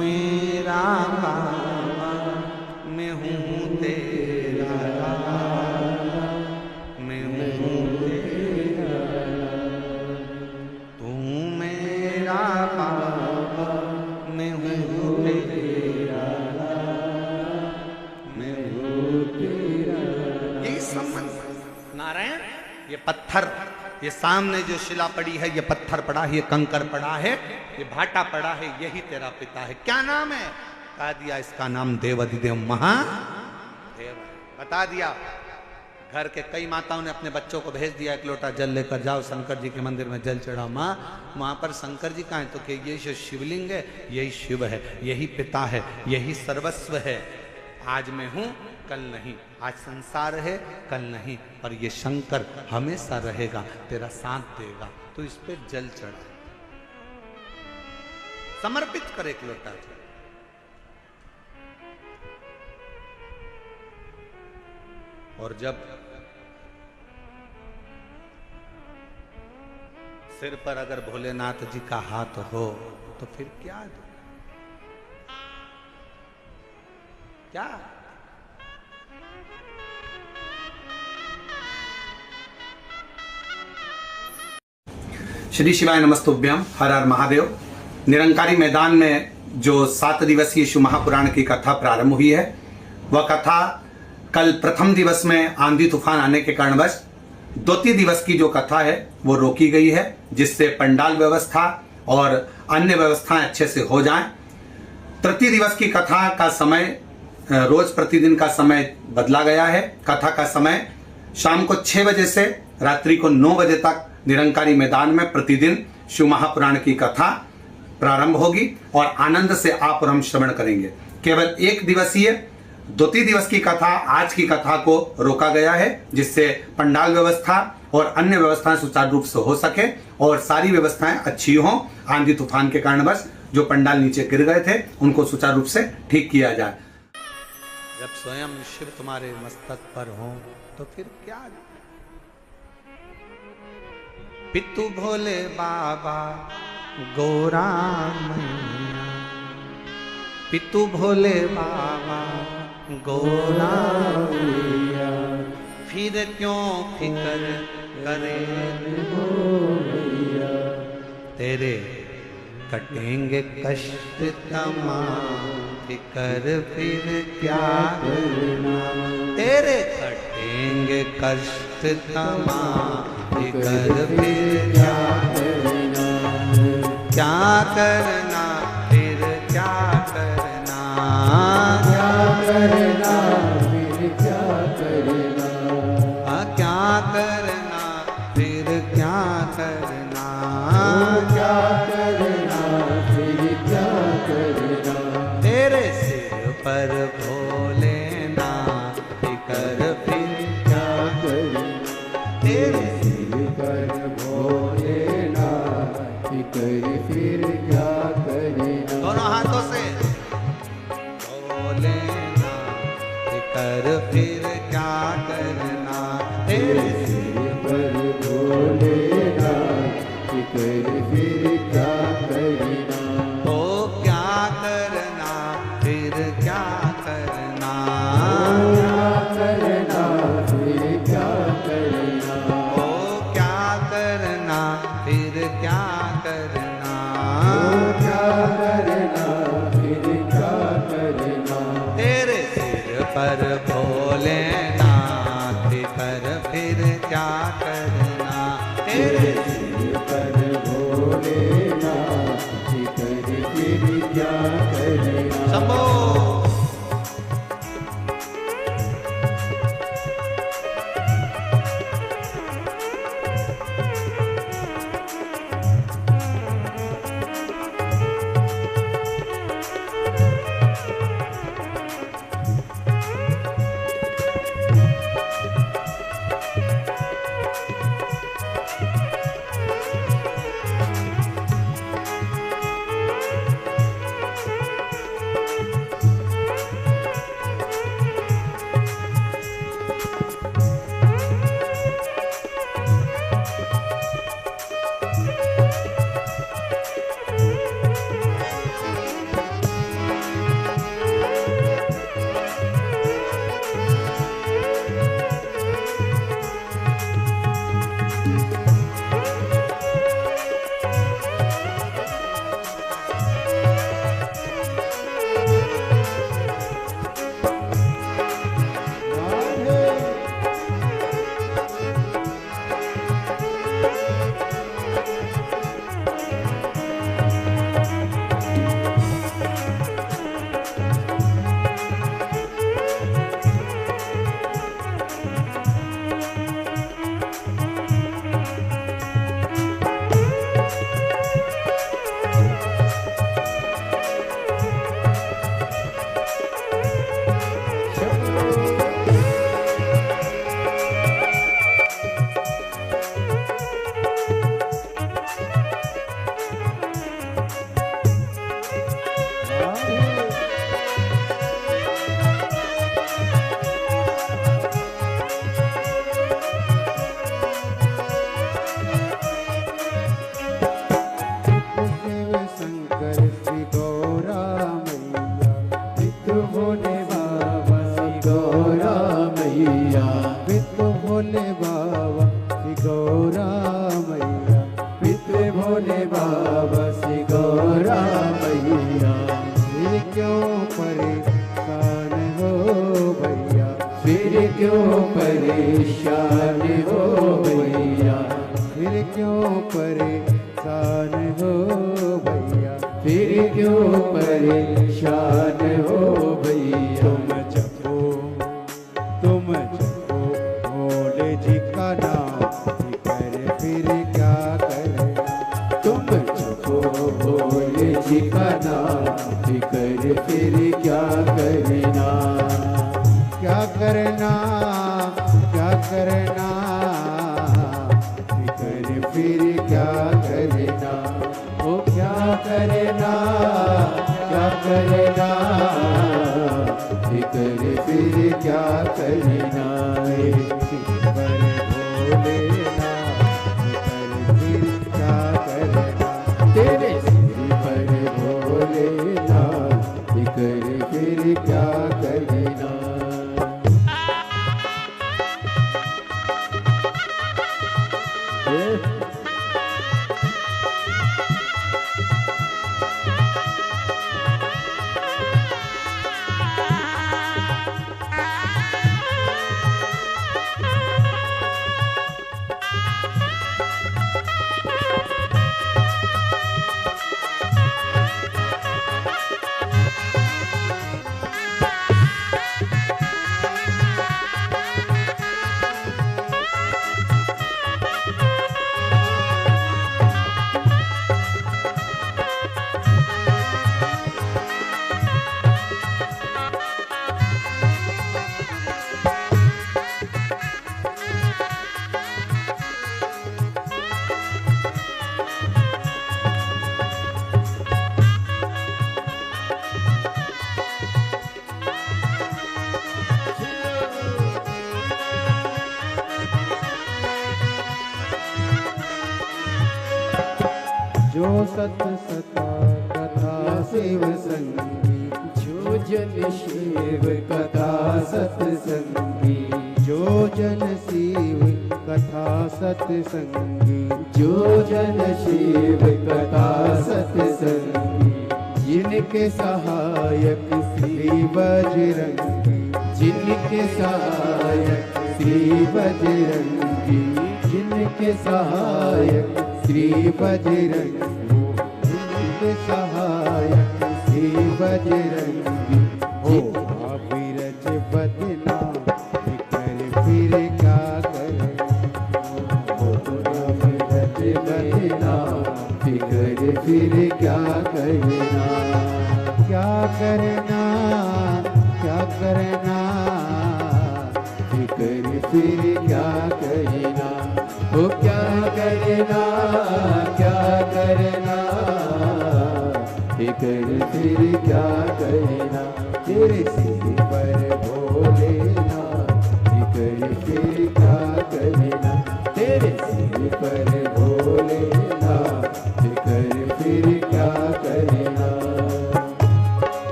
मेरा बाबा मैं हूँ तेरा लाला, मैं हूँ तेरा लाला, तू मेरा बाबा मैं हूँ तेरा लाला, मैं हूँ तेरा लाला। यही संबंध नारायण, ये पत्थर, ये सामने जो शिला पड़ी है, ये पत्थर पड़ा है, ये कंकर पड़ा है, ये भाटा पड़ा है, यही तेरा पिता है। क्या नाम है? बता दिया, इसका नाम देवाधिदेव महादेव। बता दिया। घर के कई माताओं ने अपने बच्चों को भेज दिया, एक लोटा जल लेकर जाओ शंकर जी के मंदिर में जल चढ़ाओ। माँ वहां पर शंकर जी कहाँ है? तो कि ये जो शिवलिंग है यही शिव है, यही पिता है, यही सर्वस्व है। आज मैं हूं कल नहीं, आज संसार है कल नहीं, पर ये शंकर हमेशा रहेगा, तेरा साथ देगा। तो इस पे जल चढ़ा, समर्पित कर एक लोटा। और जब सिर पर अगर भोलेनाथ जी का हाथ हो तो फिर क्या क्या श्री शिवाय नमस्तुभ्यम। हर हर महादेव। निरंकारी मैदान में जो 7 दिवसीय शिव महापुराण की कथा प्रारंभ हुई है, वह कथा कल प्रथम दिवस में आंधी तूफान आने के कारणवश द्वितीय दिवस की जो कथा है वो रोकी गई है, जिससे पंडाल व्यवस्था और अन्य व्यवस्थाएं अच्छे से हो जाएं। तृतीय दिवस की कथा का समय रोज प्रतिदिन का समय बदला गया है। कथा का समय शाम को 6 बजे से रात्रि को 9 बजे तक निरंकारी मैदान में प्रतिदिन शिव महापुराण की कथा प्रारंभ होगी और आनंद से आप और हम श्रवण करेंगे। केवल 1 दिवसीय द्वितीय दिवस की कथा, आज की कथा को रोका गया है, जिससे पंडाल व्यवस्था और अन्य व्यवस्थाएं सुचारू रूप से हो सके और सारी व्यवस्थाएं अच्छी हों। आंधी तूफान के कारणवश जो पंडाल नीचे गिर गए थे उनको सुचारू रूप से ठीक किया जाए। जब स्वयं शिव तुम्हारे मस्तक पर हो तो फिर क्या? पितु भोले बाबा गौरा मैया, पितु भोले बाबा गौरा मैया, फिर क्यों फिकर करे भैया, तेरे कटेंगे कष्ट तमाम, फिकर फिर क्या करना, तेरे कटेंगे कष्ट तमाम, फिकर फिर क्या करना, क्या करना फिर क्या करना, क्या करना फिर क्या करना, क्या करना फिर क्या करना, क्या करना फिर क्या करना, तेरे सिर पर भोलेनाथ, फिकर फिर क्या करना, तेरे सिर पर भोलेनाथ, फिकर फिर क्या करना। दोनों हाथों से भोलेनाथ, फिकर फिर क्या करना, तेरे सिर पर भोलेनाथ, फिकर फिर क्या करना, ओ क्या करना फिर क्या करना, क्या करना फिर क्या करना, ओ क्या करना फिर क्या करना, क्या करना फिर क्या करना, तेरे सिर पर भोलेनाथ, फिकर फिर क्या करना, तेरे सिर पर भोलेनाथ, फिकर फिर क्या करना। शंभो।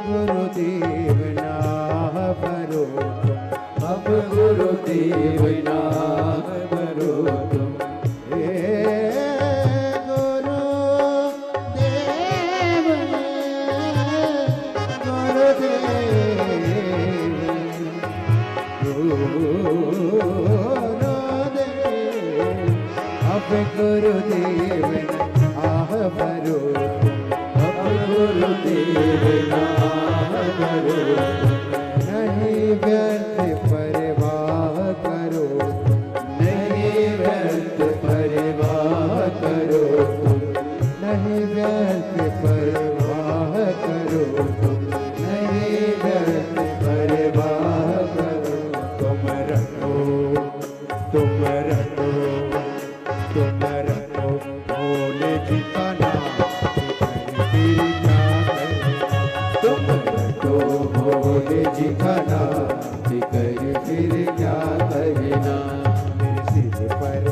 गुरुदेव नाम भरो तुम, अब गुरुदेव नाम भरो तुम। हे गुरुदेव अब गुरुदेव आह भरो अब गुरुदेव नाम भरो नहीं व्यर्थ परवाह करो नहीं व्यर्थ परवाह करो नहीं व्यर्थ परवाह करो नहीं व्यर्थ परवाह करो। तुम रखो भोले जी का नाम फिर क्या करें। तुम रखो भोले जी का नाम फिर क्या करना। मेरे सिर पर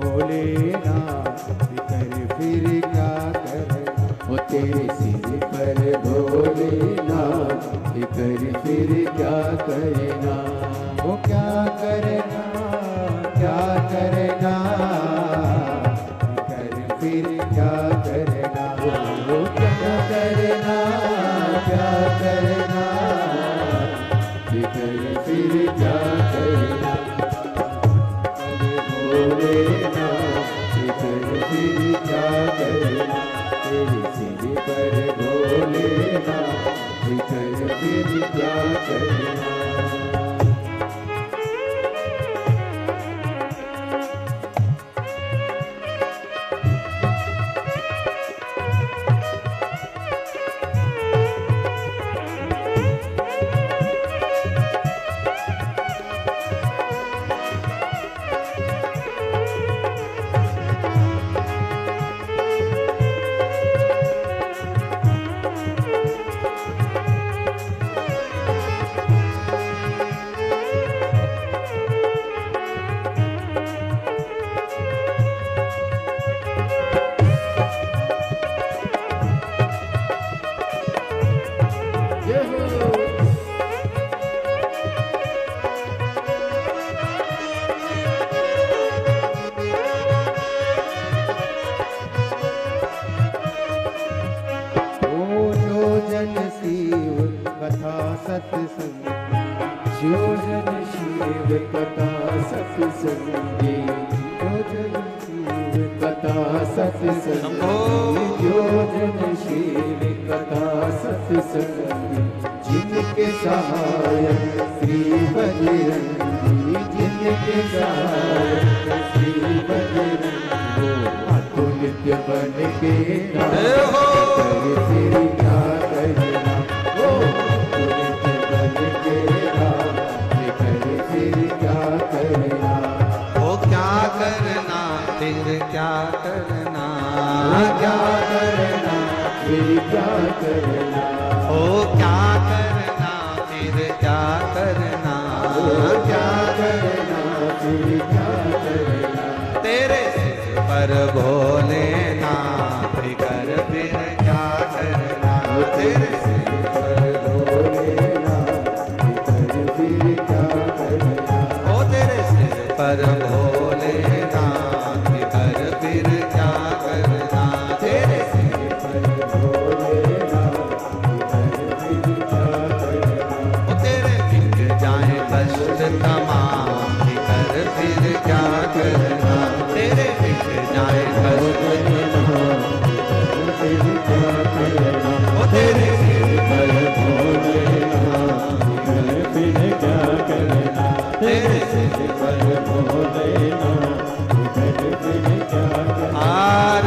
भोले नाम फिर क्या करना। वो तेरे सिर पर भोले नाम फिर क्या करना। वो क्या करना क्या करना फिर क्या करना। वो क्या करना क्या करना फिर क्या करना। भोले नाम फिर क्या करना। तेरे सिर पर भोले नाम फिर क्या करना। सत्संग जो जन शिव कथा सत्संगी जो जन शिव कथा सत्संगी जो जन शिव कथा सत्संगी जिनके सहायक श्री बजरंगी जिनके सहायक श्री बजरंगी वो नित्य बन के फिर क्या करना। वो क्या करना फिर क्या करना। क्या करना फिर क्या करना। ओ क्या करना फिर क्या करना। क्या करना फिर क्या करना। तेरे सिर पर भोले नाथ कर फिर क्या करना। तेरे सिर पर भोले नाथ कर फिर क्या करना। ओ तेरे सिर पर भोले नाथ कर फिर क्या करना। तेरे सिर पर भोले नाथ कर फिर क्या करना। ओ तेरे मिट जाए कष्ट तमाम कर फिर क्या करना। तेरे मिट जाए कष्ट तमाम फिर क्या करना। ओ तेरे सिर पर भोले नाथ कर फिर क्या करना। तेरे सिर पर भोले नाथ कर फिर क्या करना। आर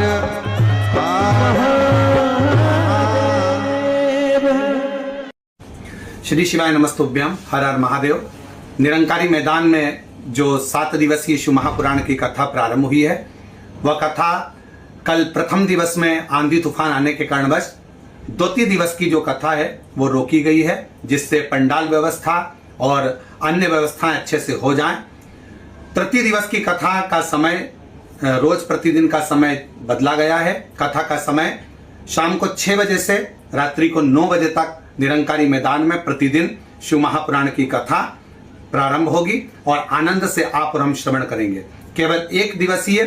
श्री शिवाय नमस्तुभ्यम। हर हर महादेव। निरंकारी मैदान में जो 7 दिवसीय शिव महापुराण की कथा प्रारंभ हुई है, वह कथा कल प्रथम दिवस में आंधी तूफान आने के कारणवश द्वितीय दिवस की जो कथा है वो रोकी गई है, जिससे पंडाल व्यवस्था और अन्य व्यवस्थाएं अच्छे से हो जाएं। तृतीय दिवस की कथा का समय रोज प्रतिदिन का समय बदला गया है। कथा का समय शाम को 6 बजे से रात्रि को 9 बजे तक निरंकारी मैदान में प्रतिदिन शिव महापुराण की कथा प्रारंभ होगी और आनंद से आप और हम श्रवण करेंगे। केवल 1 दिवसीय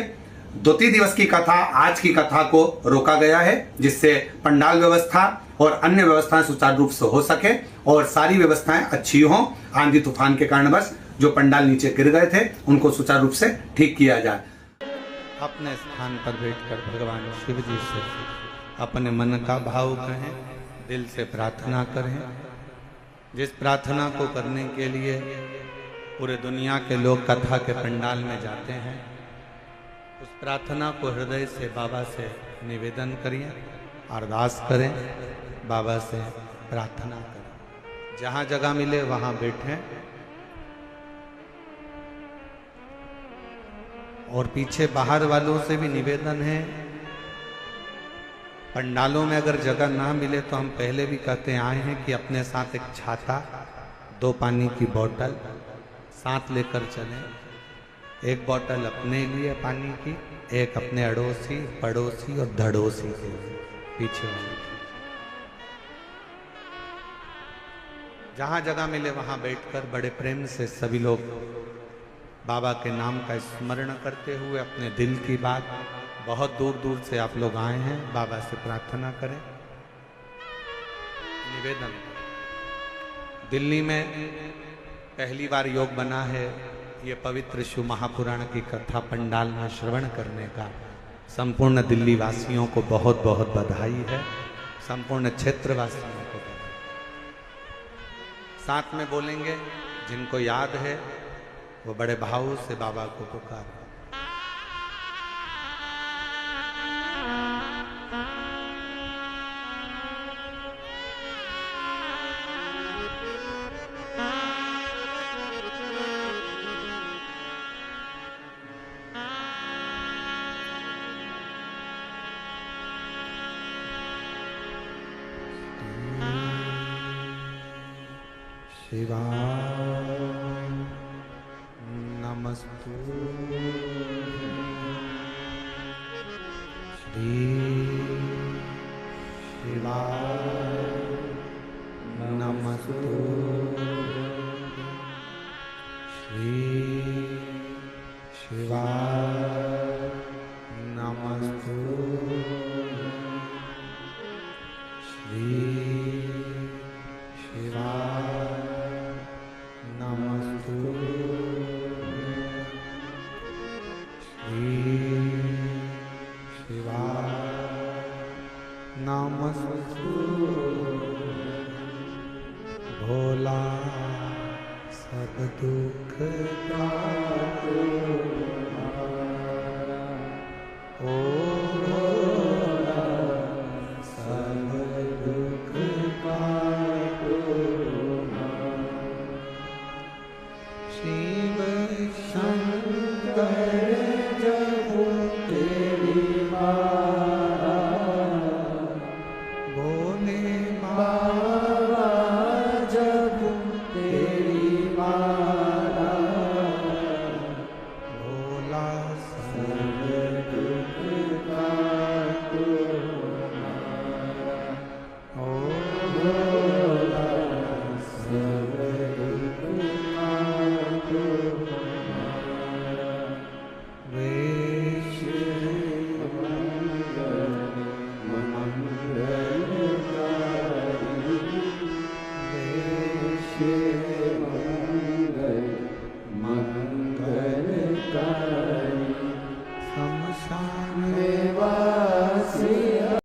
द्वितीय दिवस की कथा, आज की कथा को रोका गया है जिससे पंडाल व्यवस्था और अन्य व्यवस्थाएं सुचारू रूप से हो सके और सारी व्यवस्थाएं अच्छी हों। आंधी तूफान के कारणवश जो पंडाल नीचे गिर गए थे उनको सुचारू रूप से ठीक किया जाए। अपने स्थान पर बैठकर भगवान शिव जी से अपने मन का भाव कहें, दिल से प्रार्थना करें। जिस प्रार्थना को करने के लिए पूरे दुनिया के लोग कथा के पंडाल में जाते हैं, उस प्रार्थना को हृदय से बाबा से निवेदन करिए, अरदास करें, बाबा से प्रार्थना करें। जहाँ जगह मिले वहाँ बैठें और पीछे बाहर वालों से भी निवेदन है, पंडालों में अगर जगह ना मिले तो हम पहले भी कहते आए हैं कि अपने साथ एक छाता, 2 पानी की बोतल साथ लेकर चलें। एक बोतल अपने लिए पानी की, एक अपने अड़ोसी, पड़ोसी और धड़ोसी के पीछे वाले। जहाँ जगह मिले वहाँ बैठकर बड़े प्रेम से सभी लोग बाबा के नाम का स्मरण करते हुए अपने दिल की बात, बहुत दूर दूर से आप लोग आए हैं, बाबा से प्रार्थना करें, निवेदन। दिल्ली में पहली बार योग बना है ये पवित्र शिव महापुराण की कथा पंडाल में श्रवण करने का। संपूर्ण दिल्ली वासियों को बहुत बहुत बधाई है, संपूर्ण क्षेत्र वासियों को बधाई। साथ में बोलेंगे, जिनको याद है वो बड़े भाव से बाबा को पुकार। शिवाय नमस्तु श्री शिवाय नमस्तु श्री शिवाय नमस्तु श्री शिवाय नमस्तु श्री शिवाय नमस्तु। भोला सब दुख दाता। ओ